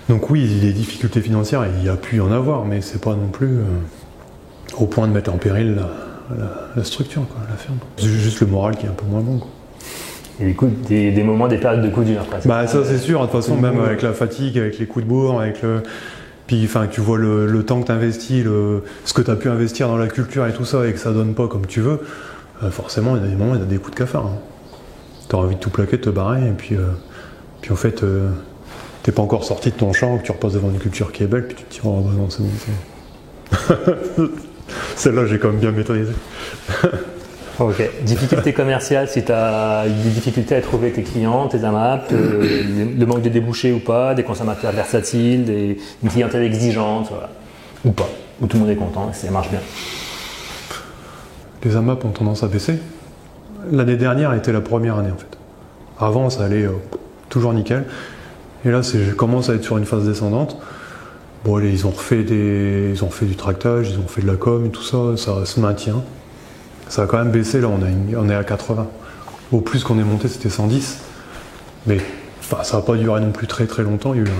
donc oui, les difficultés financières, il y a pu y en avoir, mais c'est pas non plus au point de mettre en péril la structure, quoi, la ferme. C'est juste le moral qui est un peu moins bon, quoi. Et du coup, des moments, des périodes de coups durs. Bah ça c'est sûr, de toute façon, même avec la fatigue, avec les coups de bourre, puis tu vois le temps que tu investis, ce que tu as pu investir dans la culture et tout ça, et que ça donne pas comme tu veux, forcément, il y a des moments, il y a des coups de cafard. Tu as envie de tout plaquer, de te barrer, et puis en fait, t'es pas encore sorti de ton champ, que tu repasses devant une culture qui est belle, puis tu te dis, oh bah non, c'est bon. Celle-là, j'ai quand même bien maîtrisé. Ok. Difficultés commerciales, si tu as eu des difficultés à trouver tes clients, tes AMAP, le manque de débouchés ou pas, des consommateurs versatiles, une clientèle exigeante, voilà. Ou pas, où tout le monde est content et ça marche bien. Les AMAP ont tendance à baisser. L'année dernière était la première année en fait. Avant, ça allait toujours nickel. Et là, je commence à être sur une phase descendante. Bon, allez, ils ont fait du tractage, ils ont fait de la com et tout ça, ça se maintient. Ça a quand même baissé, là on est à 80. Au plus qu'on est monté, c'était 110. Mais ça n'a pas duré non plus très très longtemps, il y a eu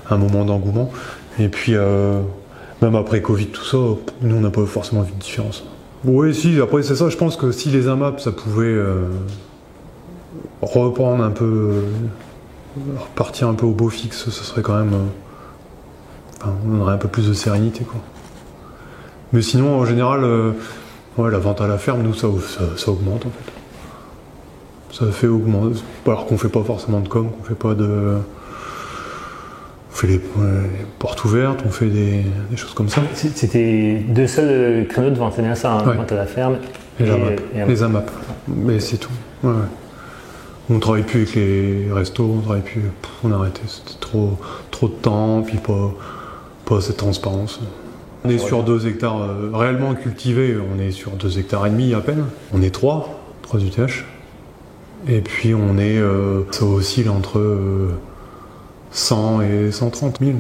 un moment d'engouement. Et puis, même après Covid, tout ça, nous on n'a pas forcément vu de différence. Oui, si, après c'est ça, je pense que si les AMAP, ça pouvait reprendre un peu, repartir un peu au beau fixe, ce serait quand même. On aurait un peu plus de sérénité, quoi. Mais sinon, en général. Ouais, la vente à la ferme, nous, ça augmente en fait. Ça fait augmenter. Alors qu'on fait pas forcément de com, qu'on fait pas de. On fait les portes ouvertes, on fait des choses comme ça. C'était deux seuls créneaux de vente, c'est bien ça, ouais. Vente à la ferme les AMAP. Mais c'est tout. Ouais. On travaille plus avec les restos, on travaille plus. On a arrêté, c'était trop de temps, puis pas assez de transparence. On est sur 2 hectares réellement cultivés, on est sur 2,5 hectares à peine. On est 3 UTH. Et puis on est, ça oscille entre 100 et 130 000.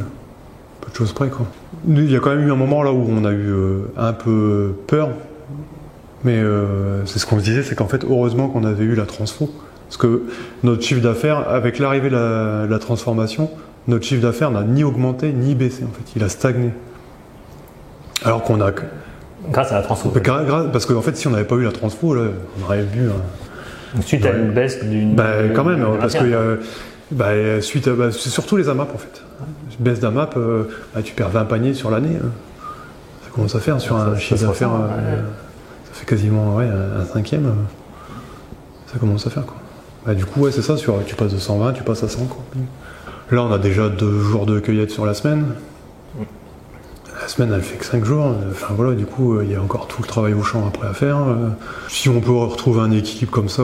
Peu de choses près, quoi. Il y a quand même eu un moment là où on a eu un peu peur. Mais c'est ce qu'on se disait, c'est qu'en fait, heureusement qu'on avait eu la transfo. Parce que notre chiffre d'affaires, avec l'arrivée de la transformation, notre chiffre d'affaires n'a ni augmenté ni baissé en fait, il a stagné. Alors qu'on a... Grâce à la transfo. Parce qu'en fait, si on n'avait pas eu la transfo, là, on aurait vu... Suite à une baisse d'une... quand même, parce que c'est surtout les AMAP en fait. Une baisse d'AMAP, tu perds 20 paniers sur l'année. Ça commence à faire sur un chiffre d'affaires, ça fait quasiment un cinquième. Ça commence à faire quoi. Du coup, c'est ça, tu passes de 120, tu passes à 100 quoi. Là, on a déjà 2 jours de cueillette sur la semaine. La semaine, elle fait que 5 jours. Enfin voilà, du coup, il y a encore tout le travail au champ après à faire. Si on peut retrouver un équilibre comme ça,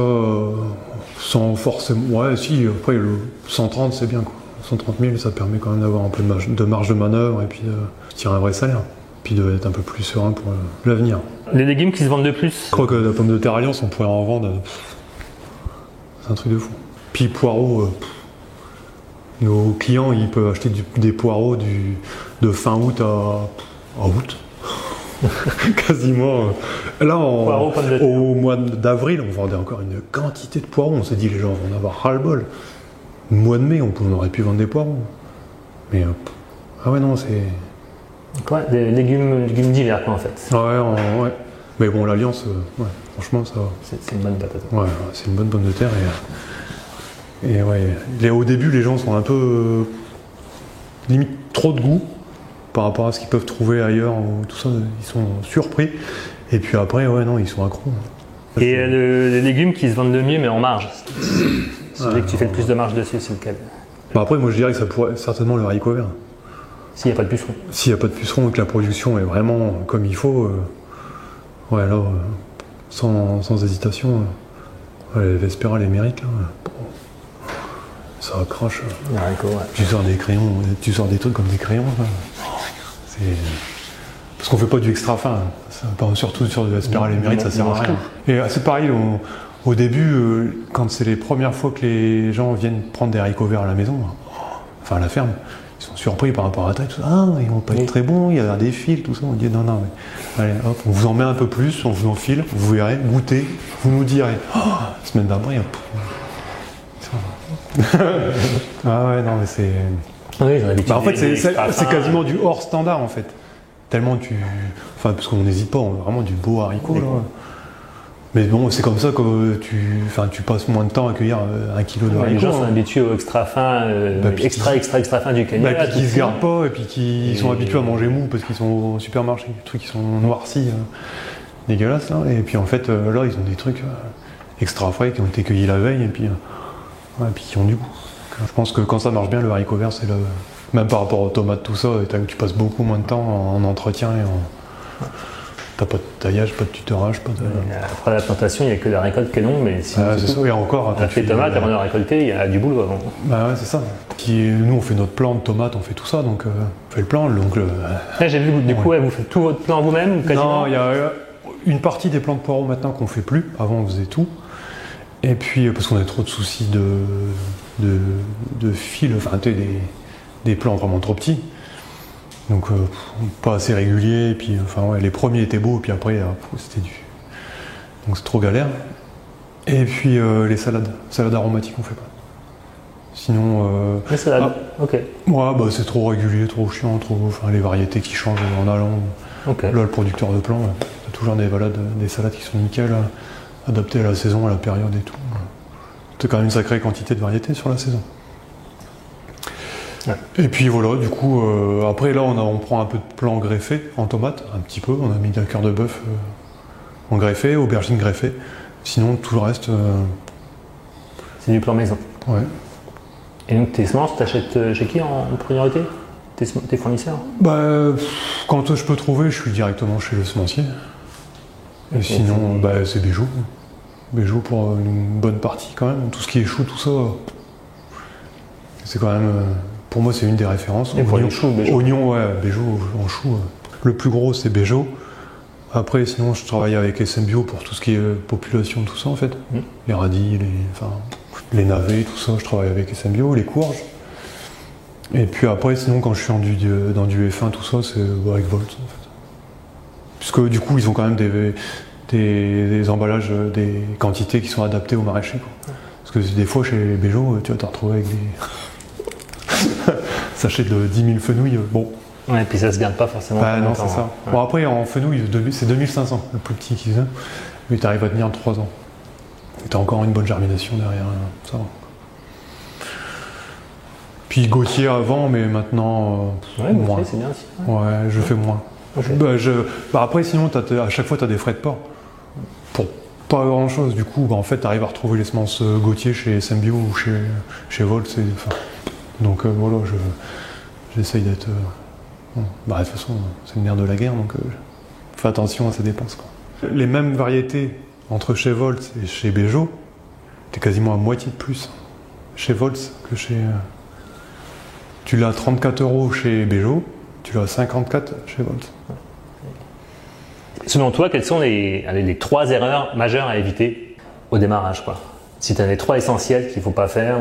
sans forcément... Ouais, si, après, le 130, c'est bien, quoi. 130 000, ça permet quand même d'avoir un peu de marge de manœuvre et puis de tirer un vrai salaire. Puis d'être un peu plus serein pour l'avenir. Les légumes qui se vendent le plus? Je crois que la pomme de terre Alliance, on pourrait en vendre. C'est un truc de fou. Puis poireaux... nos clients, ils peuvent acheter des poireaux de fin août à août. Quasiment. Là, au mois d'avril, on vendait encore une quantité de poireaux. On s'est dit, les gens vont en avoir ras-le-bol. Au mois de mai, on aurait pu vendre des poireaux. Mais, ah ouais, non, c'est... Quoi, des légumes d'hiver, quoi, en fait. Ouais. Mais bon, l'Alliance, franchement, ça... C'est une bonne patate. Ouais, c'est une bonne pomme de terre. Et ouais, au début, les gens sont un peu limite trop de goût par rapport à ce qu'ils peuvent trouver ailleurs, tout ça, ils sont surpris. Et puis après, ils sont accros. Et les légumes qui se vendent le mieux, mais en marge. Celui que tu fais le plus de marge dessus, c'est lequel? Après, moi je dirais que ça pourrait certainement le haricot vert. S'il n'y a pas de puceron. S'il n'y a pas de puceron et que la production est vraiment comme il faut, là, sans hésitation, les Vespera les méritent là. Ça crache. Tu sors des crayons, tu sors des trucs comme des crayons. Parce qu'on fait pas du extra fin. Surtout sur du Vespera les mérites, ça sert à rien. Et c'est pareil, au début, quand c'est les premières fois que les gens viennent prendre des haricots verts à la maison, enfin à la ferme, ils sont surpris par rapport à la taille, tout ça. Ah, ils vont pas être très bons, il y a des fils, tout ça. On dit non, mais allez, hop, on vous en met un peu plus, on vous en file, vous verrez, goûtez, vous nous direz. Semaine d'après, ah ouais, non, mais c'est. Oui, j'en ai en fait, c'est quasiment du hors standard en fait. Tellement parce qu'on n'hésite pas, on a vraiment du beau haricot là. Mais bon, c'est comme ça que tu passes moins de temps à cueillir 1 kilo de haricots. Les gens sont habitués au extra fin, extra fin du cagnotte. Puis qui se gardent pas et puis qui sont habitués à manger mou parce qu'ils sont au supermarché, des trucs qui sont noircis, dégueulasses là. Et puis en fait, là, ils ont des trucs extra frais qui ont été cueillis la veille et puis qui ont du goût. Je pense que quand ça marche bien, le haricot vert, c'est même par rapport aux tomates, tout ça, tu passes beaucoup moins de temps en entretien et t'as pas de taillage, pas de tutorage, pas de... Après la plantation, il n'y a que la récolte qui est longue, mais si c'est ça, et encore... T'as fait les tomates, avant de récolter, il y a du boulot avant. Bah ouais, c'est ça. Nous, on fait notre plan de tomates, on fait tout ça, donc on fait le plan, donc... J'ai vu, du coup, vous faites tout votre plan vous-même, quasiment? Non, il y a une partie des plants de poireaux maintenant qu'on fait plus, avant on faisait tout. Et puis, parce qu'on a trop de soucis de fil, enfin, des plants vraiment trop petits. Donc, pas assez réguliers. Et puis, les premiers étaient beaux, et puis après, c'était donc, c'est trop galère. Et puis, les salades aromatiques, on fait pas. Sinon. Les salades, ok. Ouais, c'est trop régulier, trop chiant, les variétés qui changent en allant. Okay. Là, le producteur de plants, t'as toujours des salades qui sont nickel. Adapté à la saison, à la période et tout. C'est quand même une sacrée quantité de variétés sur la saison. Ouais. Et puis voilà, du coup, après là on prend un peu de plan greffé en tomates, un petit peu, on a mis de la cœur de bœuf en greffé, aubergine greffée. Sinon tout le reste... C'est du plan maison. Ouais. Et donc tes semences, t'achètes chez qui en priorité? Tes fournisseurs? Quand je peux trouver, je suis directement chez le semencier. Et sinon, c'est Béjot. Béjot pour une bonne partie quand même. Tout ce qui est chou, tout ça, c'est quand même, pour moi, c'est une des références. Et pour les choux, Béjot. Oignon, Béjot en chou. Le plus gros, c'est Béjot. Après, sinon, je travaille avec SM Bio pour tout ce qui est population, tout ça en fait. Les radis, les navets, tout ça, je travaille avec SM Bio, les courges. Et puis après, sinon, quand je suis dans du F1, tout ça, c'est avec Volt en fait. Puisque du coup, ils ont quand même des emballages, des quantités qui sont adaptées aux maraîchers. Quoi. Parce que des fois chez Béjo, tu vas te retrouver avec des sachets de 10 000 fenouilles. Bon. Ouais, et puis ça se garde pas forcément. Bah non, longtemps, c'est ça. hein. Bon, après, en fenouil, c'est 2500, le plus petit qu'ils aient. Mais tu arrives à tenir 3 ans. Et tu as encore une bonne germination derrière. Ça va. Puis Gauthier avant, mais maintenant, Ouais, moins. c'est bien aussi. Ouais, je fais moins. Ok. Après, sinon, à chaque fois, tu as des frais de port. Pour pas grand chose. Du coup, en fait, tu arrives à retrouver les semences Gauthier chez Symbio ou chez Volt. Donc voilà, j'essaye d'être. Bon. De toute façon, c'est le nerf de la guerre, donc fais attention à ses dépenses, quoi. Les mêmes variétés entre chez Volt et chez Béjo, t'es quasiment à moitié de plus chez Volt que chez. Tu l'as à 34 € chez Béjo, tu l'as à 54 chez Volt. Selon toi, quelles sont les 3 erreurs majeures à éviter au démarrage, quoi? Si tu as les 3 essentiels qu'il ne faut pas faire,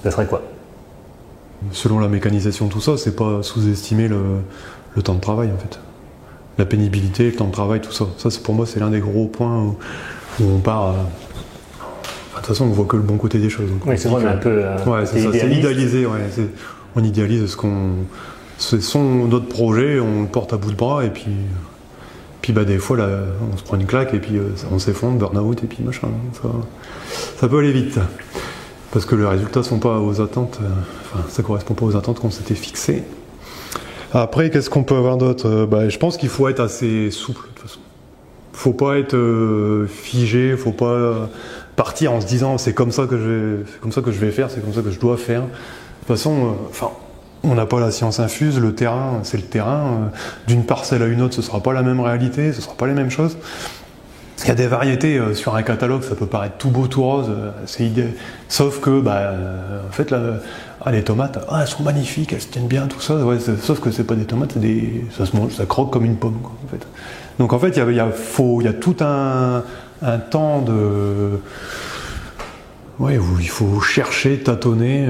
ça serait quoi? Selon la mécanisation, tout ça, c'est pas sous-estimer le temps de travail, en fait. La pénibilité, le temps de travail, tout ça. Ça, pour moi, c'est l'un des gros points où on part. De toute façon, on voit que le bon côté des choses. Donc oui, c'est vrai, un peu. Ouais, c'est ça, c'est idéalisé. Ouais, on idéalise ce sont d'autres projets, on le porte à bout de bras, et puis des fois, là, on se prend une claque, et puis on s'effondre, burn-out, et puis machin. Ça peut aller vite. Parce que les résultats sont pas aux attentes, ça correspond pas aux attentes qu'on s'était fixées. Après, qu'est-ce qu'on peut avoir d'autre? Je pense qu'il faut être assez souple, de toute façon. Faut pas être figé, faut pas partir en se disant c'est comme ça que je vais faire, c'est comme ça que je dois faire. De toute façon, on n'a pas la science infuse, le terrain, c'est le terrain. D'une parcelle à une autre, ce sera pas la même réalité, ce sera pas les mêmes choses. Il y a des variétés sur un catalogue, ça peut paraître tout beau, tout rose, sauf que, en fait, les tomates, elles sont magnifiques, elles se tiennent bien, tout ça, ouais, sauf que c'est pas des tomates, ça se mange, ça croque comme une pomme, quoi, en fait. Donc en fait, il y a tout un temps de... Ouais, où il faut chercher, tâtonner,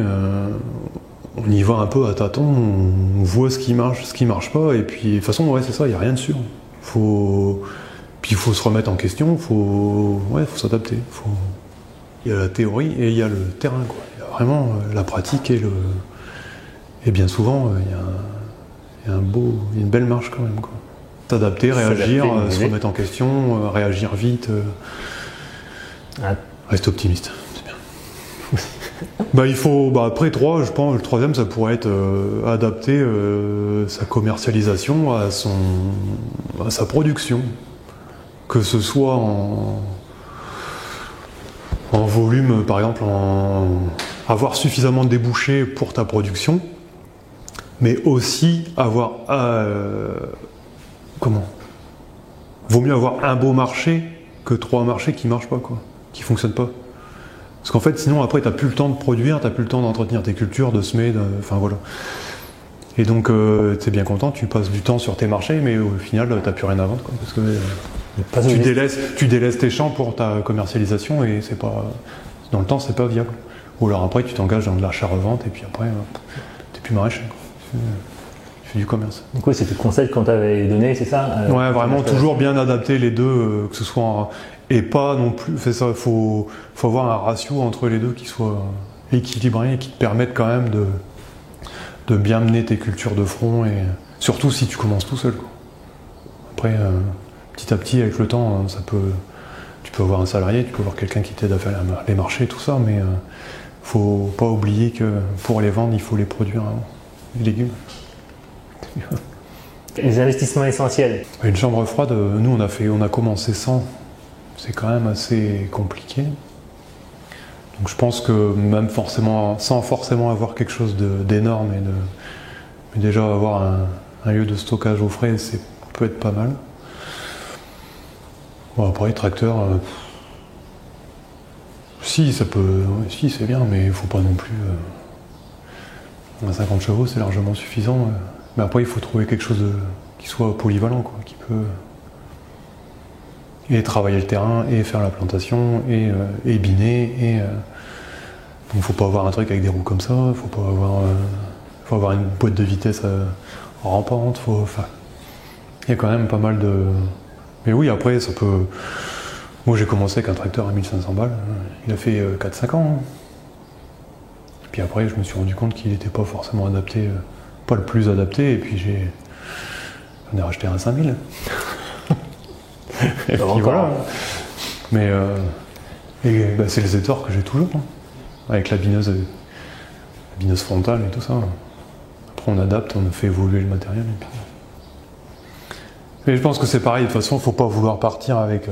on y va un peu à tâtons, on voit ce qui marche pas, et puis de toute façon, ouais, c'est ça, il n'y a rien de sûr. Puis il faut se remettre en question, faut s'adapter. Il y a la théorie et il y a le terrain, quoi. Il y a vraiment la pratique et bien souvent il y a une belle marche quand même, quoi. S'adapter, réagir, se remettre en question, réagir vite. Reste optimiste, c'est bien. Il faut, après 3, je pense, le 3e, ça pourrait être adapter sa commercialisation à sa production. Que ce soit en volume, par exemple, avoir suffisamment de débouchés pour ta production, mais aussi avoir... Vaut mieux avoir un beau marché que 3 marchés qui ne marchent pas, quoi, qui ne fonctionnent pas. Parce qu'en fait, sinon, après, tu n'as plus le temps de produire, tu n'as plus le temps d'entretenir tes cultures, de semer, voilà. Et donc, tu es bien content, tu passes du temps sur tes marchés, mais au final, tu n'as plus rien à vendre, quoi, parce que... Tu délaisses tes champs pour ta commercialisation et c'est pas, dans le temps c'est pas viable. Ou alors après tu t'engages dans de l'achat-revente et puis après t'es plus maraîcher, quoi. Tu fais du commerce. Donc oui, c'était le conseil qu'on t'avait donné, c'est ça? Ouais, vraiment toujours bien adapter les deux, que ce soit et pas non plus. Ça, faut avoir un ratio entre les deux qui soit équilibré et qui te permette quand même de bien mener tes cultures de front et surtout si tu commences tout seul, quoi. Après. Petit à petit, avec le temps, tu peux avoir un salarié, tu peux avoir quelqu'un qui t'aide à faire les marchés, tout ça, mais faut pas oublier que pour les vendre, il faut les produire, hein, les légumes. Les investissements essentiels. Une chambre froide, nous on a commencé sans, c'est quand même assez compliqué. Donc je pense que même sans forcément avoir quelque chose d'énorme, mais déjà avoir un lieu de stockage au frais, ça peut être pas mal. Bon, après, tracteur, si c'est bien, mais il faut pas non plus. 50 chevaux, c'est largement suffisant. Mais après, il faut trouver quelque chose qui soit polyvalent, quoi, qui peut et travailler le terrain, et faire la plantation, et biner, donc faut pas avoir un truc avec des roues comme ça, faut avoir une boîte de vitesse rampante, il y a quand même pas mal de... Mais oui, après, ça peut... Moi j'ai commencé avec un tracteur à 1500 balles, il a fait 4-5 ans. Hein. Puis après je me suis rendu compte qu'il n'était pas forcément adapté, pas le plus adapté, et puis j'en ai racheté un 5000. Et puis voilà. Mais c'est le Zetor que j'ai toujours, hein, avec la bineuse frontale et tout ça. Après on adapte, on fait évoluer le matériel. Et puis... Mais je pense que c'est pareil, de toute façon il ne faut pas vouloir partir avec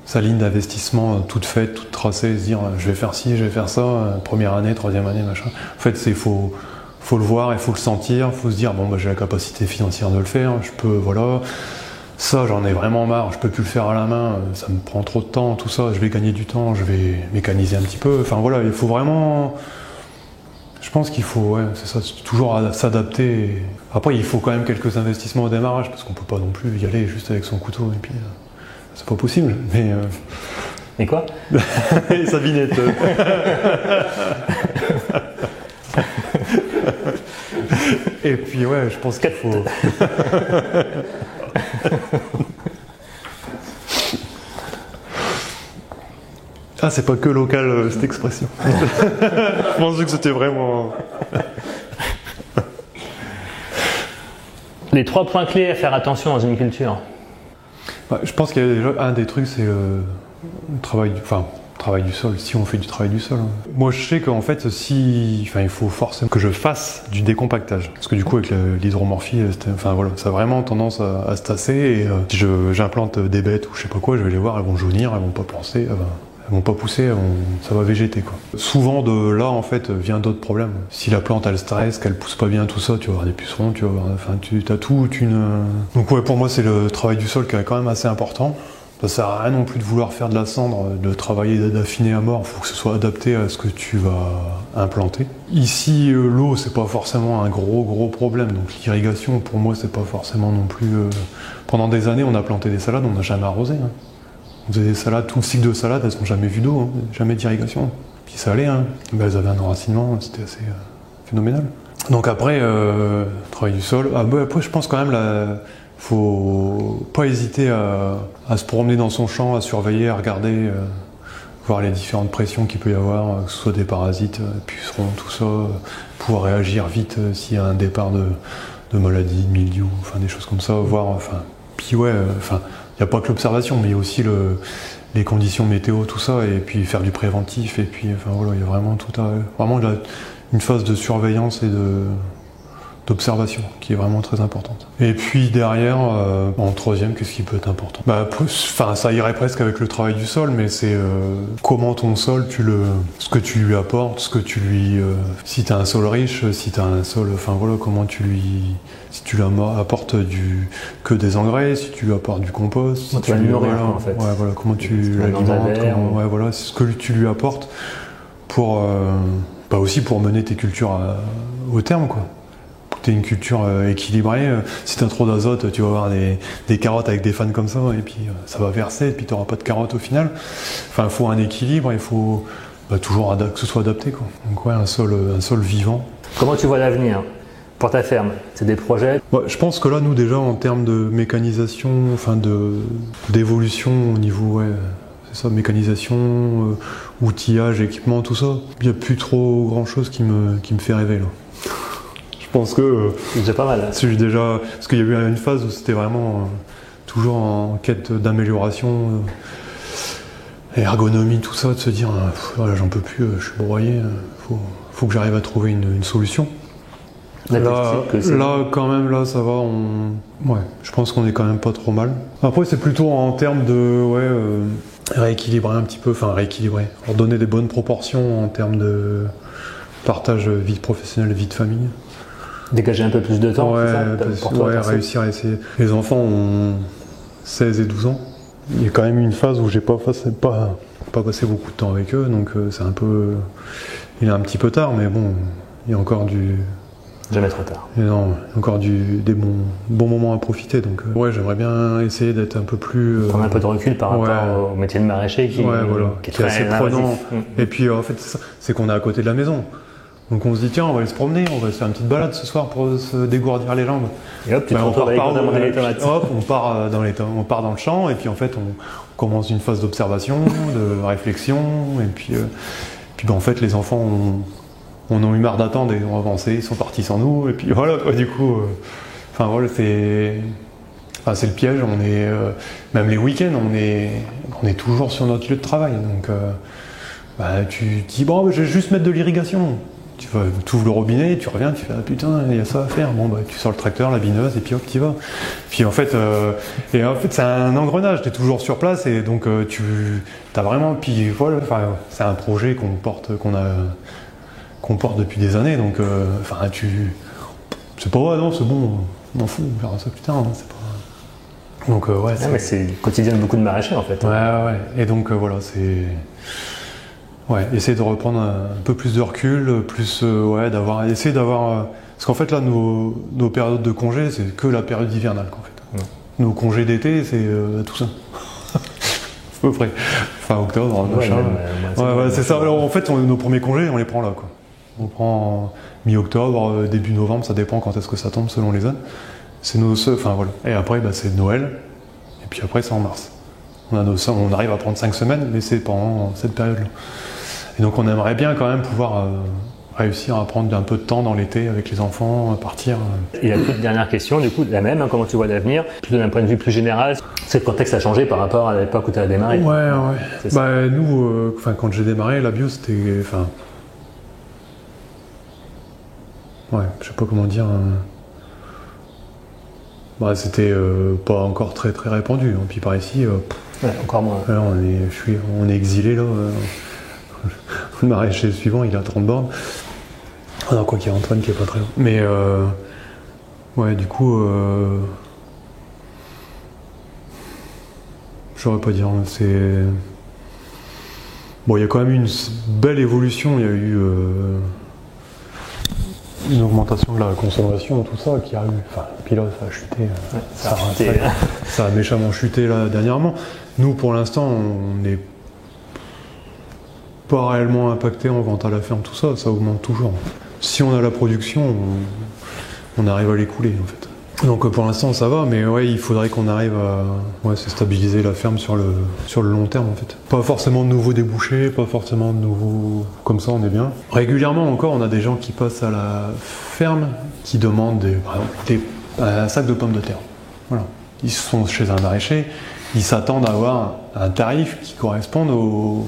sa ligne d'investissement toute faite, toute tracée, se dire je vais faire ci, je vais faire ça, première année, troisième année, machin. En fait, il faut le voir, il faut le sentir, il faut se dire bon j'ai la capacité financière de le faire, je peux, voilà, ça j'en ai vraiment marre, je peux plus le faire à la main, ça me prend trop de temps, tout ça, je vais gagner du temps, je vais mécaniser un petit peu, enfin voilà, il faut vraiment... Je pense qu'il faut, c'est ça, toujours s'adapter. Après, il faut quand même quelques investissements au démarrage, parce qu'on peut pas non plus y aller juste avec son couteau, et puis... C'est pas possible, mais... Et quoi? Et sa binette. Et puis ouais, je pense qu'il faut... Ah, c'est pas que local cette expression. Je pensais que c'était vraiment... Les 3 points clés à faire attention dans une culture. Je pense qu'il y a déjà un des trucs, c'est le travail du sol, si on fait du travail du sol. Hein. Moi je sais qu'en fait, il faut forcément que je fasse du décompactage. Parce que du coup avec l'hydromorphie, ça a vraiment tendance à se tasser, et si j'implante des bêtes ou je sais pas quoi, je vais les voir, elles vont jaunir, elles vont pas pousser, ça va végéter quoi. Souvent de là en fait vient d'autres problèmes. Si la plante elle stresse, qu'elle pousse pas bien, tout ça, tu vas avoir des pucerons, tu as toute une... Donc ouais, pour moi c'est le travail du sol qui est quand même assez important. Ça sert à rien non plus de vouloir faire de la cendre, de travailler, d'affiner à mort, il faut que ce soit adapté à ce que tu vas implanter. Ici l'eau c'est pas forcément un gros problème, donc l'irrigation pour moi c'est pas forcément non plus... Pendant des années on a planté des salades, on n'a jamais arrosé. Hein. On faisait des salades, tout le cycle de salade, elles n'ont jamais vu d'eau, hein, jamais d'irrigation. Puis ça allait, hein. Elles avaient un enracinement, c'était assez phénoménal. Donc après, travail du sol. Après, je pense quand même, faut pas hésiter à se promener dans son champ, à surveiller, à regarder, voir les différentes pressions qu'il peut y avoir, que ce soit des parasites, pucerons, tout ça, pouvoir réagir vite s'il y a un départ de maladies, de mildiou, des choses comme ça, voir, puis ouais, il n'y a pas que l'observation, mais il y a aussi les conditions météo, tout ça, et puis faire du préventif, et puis voilà, il y a vraiment une phase de surveillance et d'observation qui est vraiment très importante. Et puis derrière, en troisième, qu'est-ce qui peut être important? Ça irait presque avec le travail du sol, mais c'est comment ton sol, ce que tu lui apportes, ce que tu lui... si tu as un sol riche, si tu as un sol... comment tu lui... Si tu lui apportes que des engrais, si tu lui apportes du compost... Si tu vas le nourrir, en fait. Ouais, voilà, comment tu l'alimentes, c'est ce que tu lui apportes pour... aussi pour mener tes cultures au terme, quoi. T'es une culture équilibrée, si t'as trop d'azote, tu vas avoir des carottes avec des fans comme ça, et puis ça va verser, et puis t'auras pas de carottes au final. Il faut un équilibre, il faut toujours que ce soit adapté, quoi. Donc ouais, un sol vivant. Comment tu vois l'avenir pour ta ferme? C'est des projets? Je pense que là, nous déjà, en termes de mécanisation, d'évolution au niveau, c'est ça, mécanisation, outillage, équipement, tout ça, il n'y a plus trop grand chose qui me fait rêver là. Je pense que c'est déjà pas mal. Parce qu'il y a eu une phase où c'était vraiment toujours en quête d'amélioration, ergonomie, tout ça, de se dire voilà, j'en peux plus, je suis broyé, faut que j'arrive à trouver une solution. Là, quand même, là, ça va. Je pense qu'on est quand même pas trop mal. Après, c'est plutôt en termes de rééquilibrer un petit peu, leur donner des bonnes proportions en termes de partage vie professionnelle, vie de famille. Dégager un peu plus de temps, pour toi, réussir à essayer. Les enfants ont 16 et 12 ans. Il y a quand même eu une phase où j'ai pas passé beaucoup de temps avec eux, donc c'est un peu... Il est un petit peu tard, mais bon, il y a encore Jamais trop tard. Non, encore des bons moments à profiter, donc j'aimerais bien essayer d'être un peu plus... Prendre un peu de recul par rapport au métier de maraîcher qui est assez prenant. Et puis en fait, c'est qu'on est à côté de la maison. Donc on se dit tiens, on va aller se promener, on va se faire une petite balade ce soir pour se dégourdir les jambes. Et hop, tu te retrouves avec les tomates. Hop, on part dans le champ et puis en fait on commence une phase d'observation, de réflexion et puis en fait les enfants on a eu marre d'attendre et ont avancé, ils sont partis sans nous et puis voilà quoi, du coup voilà c'est le piège, on est même les week-ends on est toujours sur notre lieu de travail donc tu dis bon je vais juste mettre de l'irrigation. Tu ouvres le robinet, tu reviens, tu fais ah putain, il y a ça à faire. Bon tu sors le tracteur, la bineuse et puis hop, tu y vas. Puis en fait c'est un engrenage, tu es toujours sur place et donc t'as vraiment. Puis voilà, c'est un projet qu'on porte depuis des années, donc c'est pas ouais non c'est bon, on m'en fout, on verra ça plus tard. Hein, c'est pas. Donc mais c'est le quotidien de beaucoup de maraîchers en fait. Ouais. Et donc voilà c'est. Ouais, essayer de reprendre un peu plus de recul, essayer d'avoir. Parce qu'en fait là, nos périodes de congé, c'est que la période hivernale qu'en fait. Ouais. Nos congés d'été, c'est tout ça. À peu près. Fin octobre, machin. C'est ça. Alors en fait, nos premiers congés, on les prend là, quoi. On prend mi-octobre, début novembre, ça dépend quand est-ce que ça tombe selon les zones. C'est voilà. Et après, c'est Noël. Et puis après, c'est en mars. On arrive à prendre 5 semaines, mais c'est pendant cette période-là. Et donc on aimerait bien quand même pouvoir réussir à prendre un peu de temps dans l'été avec les enfants, partir. Et la toute dernière question, du coup, la même, comment tu vois l'avenir, plutôt d'un point de vue plus général, c'est le contexte a changé par rapport à l'époque où tu as démarré. Ouais. Nous, quand j'ai démarré, la bio c'était. Je sais pas comment dire. C'était pas encore très très répandu. Hein. Puis par ici. Encore moins. On est exilé là. Le maraîcher suivant, il a 30 bornes. Alors quoi qu'il y a Antoine qui est pas très loin. Mais du coup, je saurais pas dire. Il y a quand même eu une belle évolution. Il y a eu une augmentation de la consommation, tout ça qui a eu. Puis là, ça a chuté. Ça a méchamment chuté là dernièrement. Nous, pour l'instant, on n'est pas réellement impacté en vente à la ferme, tout ça, ça augmente toujours. Si on a la production, on arrive à l'écouler en fait. Donc pour l'instant ça va, mais il faudrait qu'on arrive à se stabiliser la ferme sur le long terme en fait. Pas forcément de nouveaux débouchés, pas forcément de nouveaux. Comme ça on est bien. Régulièrement encore on a des gens qui passent à la ferme qui demandent par exemple, un sac de pommes de terre. Voilà. Ils sont chez un maraîcher, ils s'attendent à avoir un tarif qui corresponde au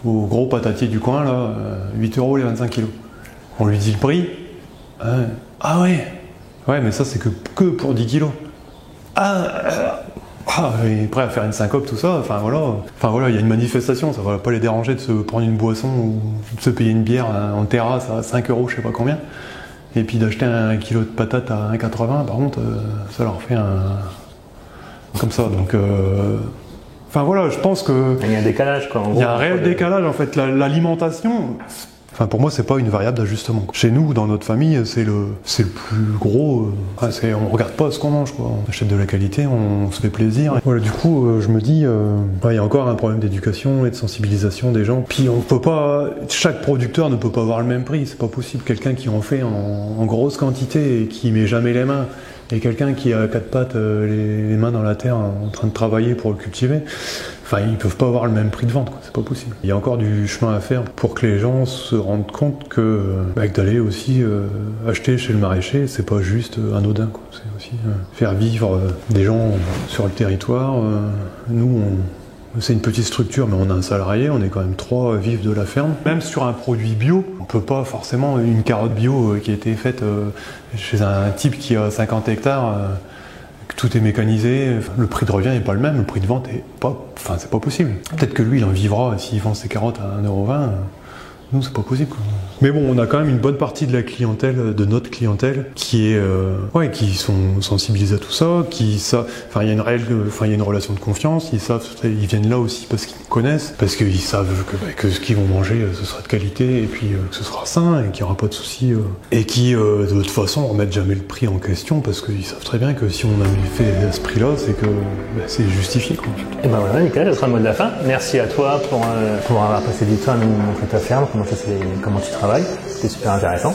gros patatier du coin, là, 8 € les 25 kilos. On lui dit le prix. Ah ouais, mais ça c'est que pour 10 kilos. Il est prêt à faire une syncope, tout ça. Il y a une manifestation, ça va pas les déranger de se prendre une boisson ou de se payer une bière en terrasse à 5 €, je sais pas combien. Et puis d'acheter un kilo de patates à 1,80, par contre, ça leur fait comme ça. Donc. Je pense que. Il y a un décalage, quoi. Il y a un réel décalage, en fait. L'alimentation, pour moi, c'est pas une variable d'ajustement. Chez nous, dans notre famille, c'est le plus gros. On regarde pas ce qu'on mange, quoi. On achète de la qualité, on se fait plaisir. Voilà, du coup, je me dis, il y a encore un problème d'éducation et de sensibilisation des gens. Puis on peut pas. Chaque producteur ne peut pas avoir le même prix. C'est pas possible. Quelqu'un qui en fait en grosse quantité et qui met jamais les mains. Et quelqu'un qui a 4 pattes, les mains dans la terre, en train de travailler pour le cultiver, ils peuvent pas avoir le même prix de vente, quoi. C'est pas possible. Il y a encore du chemin à faire pour que les gens se rendent compte que d'aller aussi acheter chez le maraîcher, c'est pas juste anodin, quoi. C'est aussi faire vivre des gens sur le territoire. Nous, c'est une petite structure, mais on a un salarié, on est quand même 3 à vivre de la ferme. Même sur un produit bio, on peut pas forcément une carotte bio qui a été faite chez un type qui a 50 hectares, que tout est mécanisé, le prix de revient n'est pas le même, le prix de vente est pas, c'est pas possible. Peut-être que lui, il en vivra s'il vend ses carottes à 1,20 €. Nous, c'est pas possible, quoi. Mais bon, on a quand même une bonne partie de la clientèle, de notre clientèle, qui est, qui sont sensibilisés à tout ça, il y a une relation de confiance, ils viennent là aussi parce qu'ils connaissent, parce qu'ils savent que ce qu'ils vont manger, ce sera de qualité, et puis que ce sera sain, et qu'il n'y aura pas de soucis, et qui, de toute façon, remettent jamais le prix en question, parce qu'ils savent très bien que si on avait fait à ce prix-là, c'est que c'est justifié, quoi. Et voilà, Nicolas, ce sera le mot de la fin. Merci à toi pour avoir passé du temps à nous montrer ta ferme, comment tu travailles. C'était super intéressant.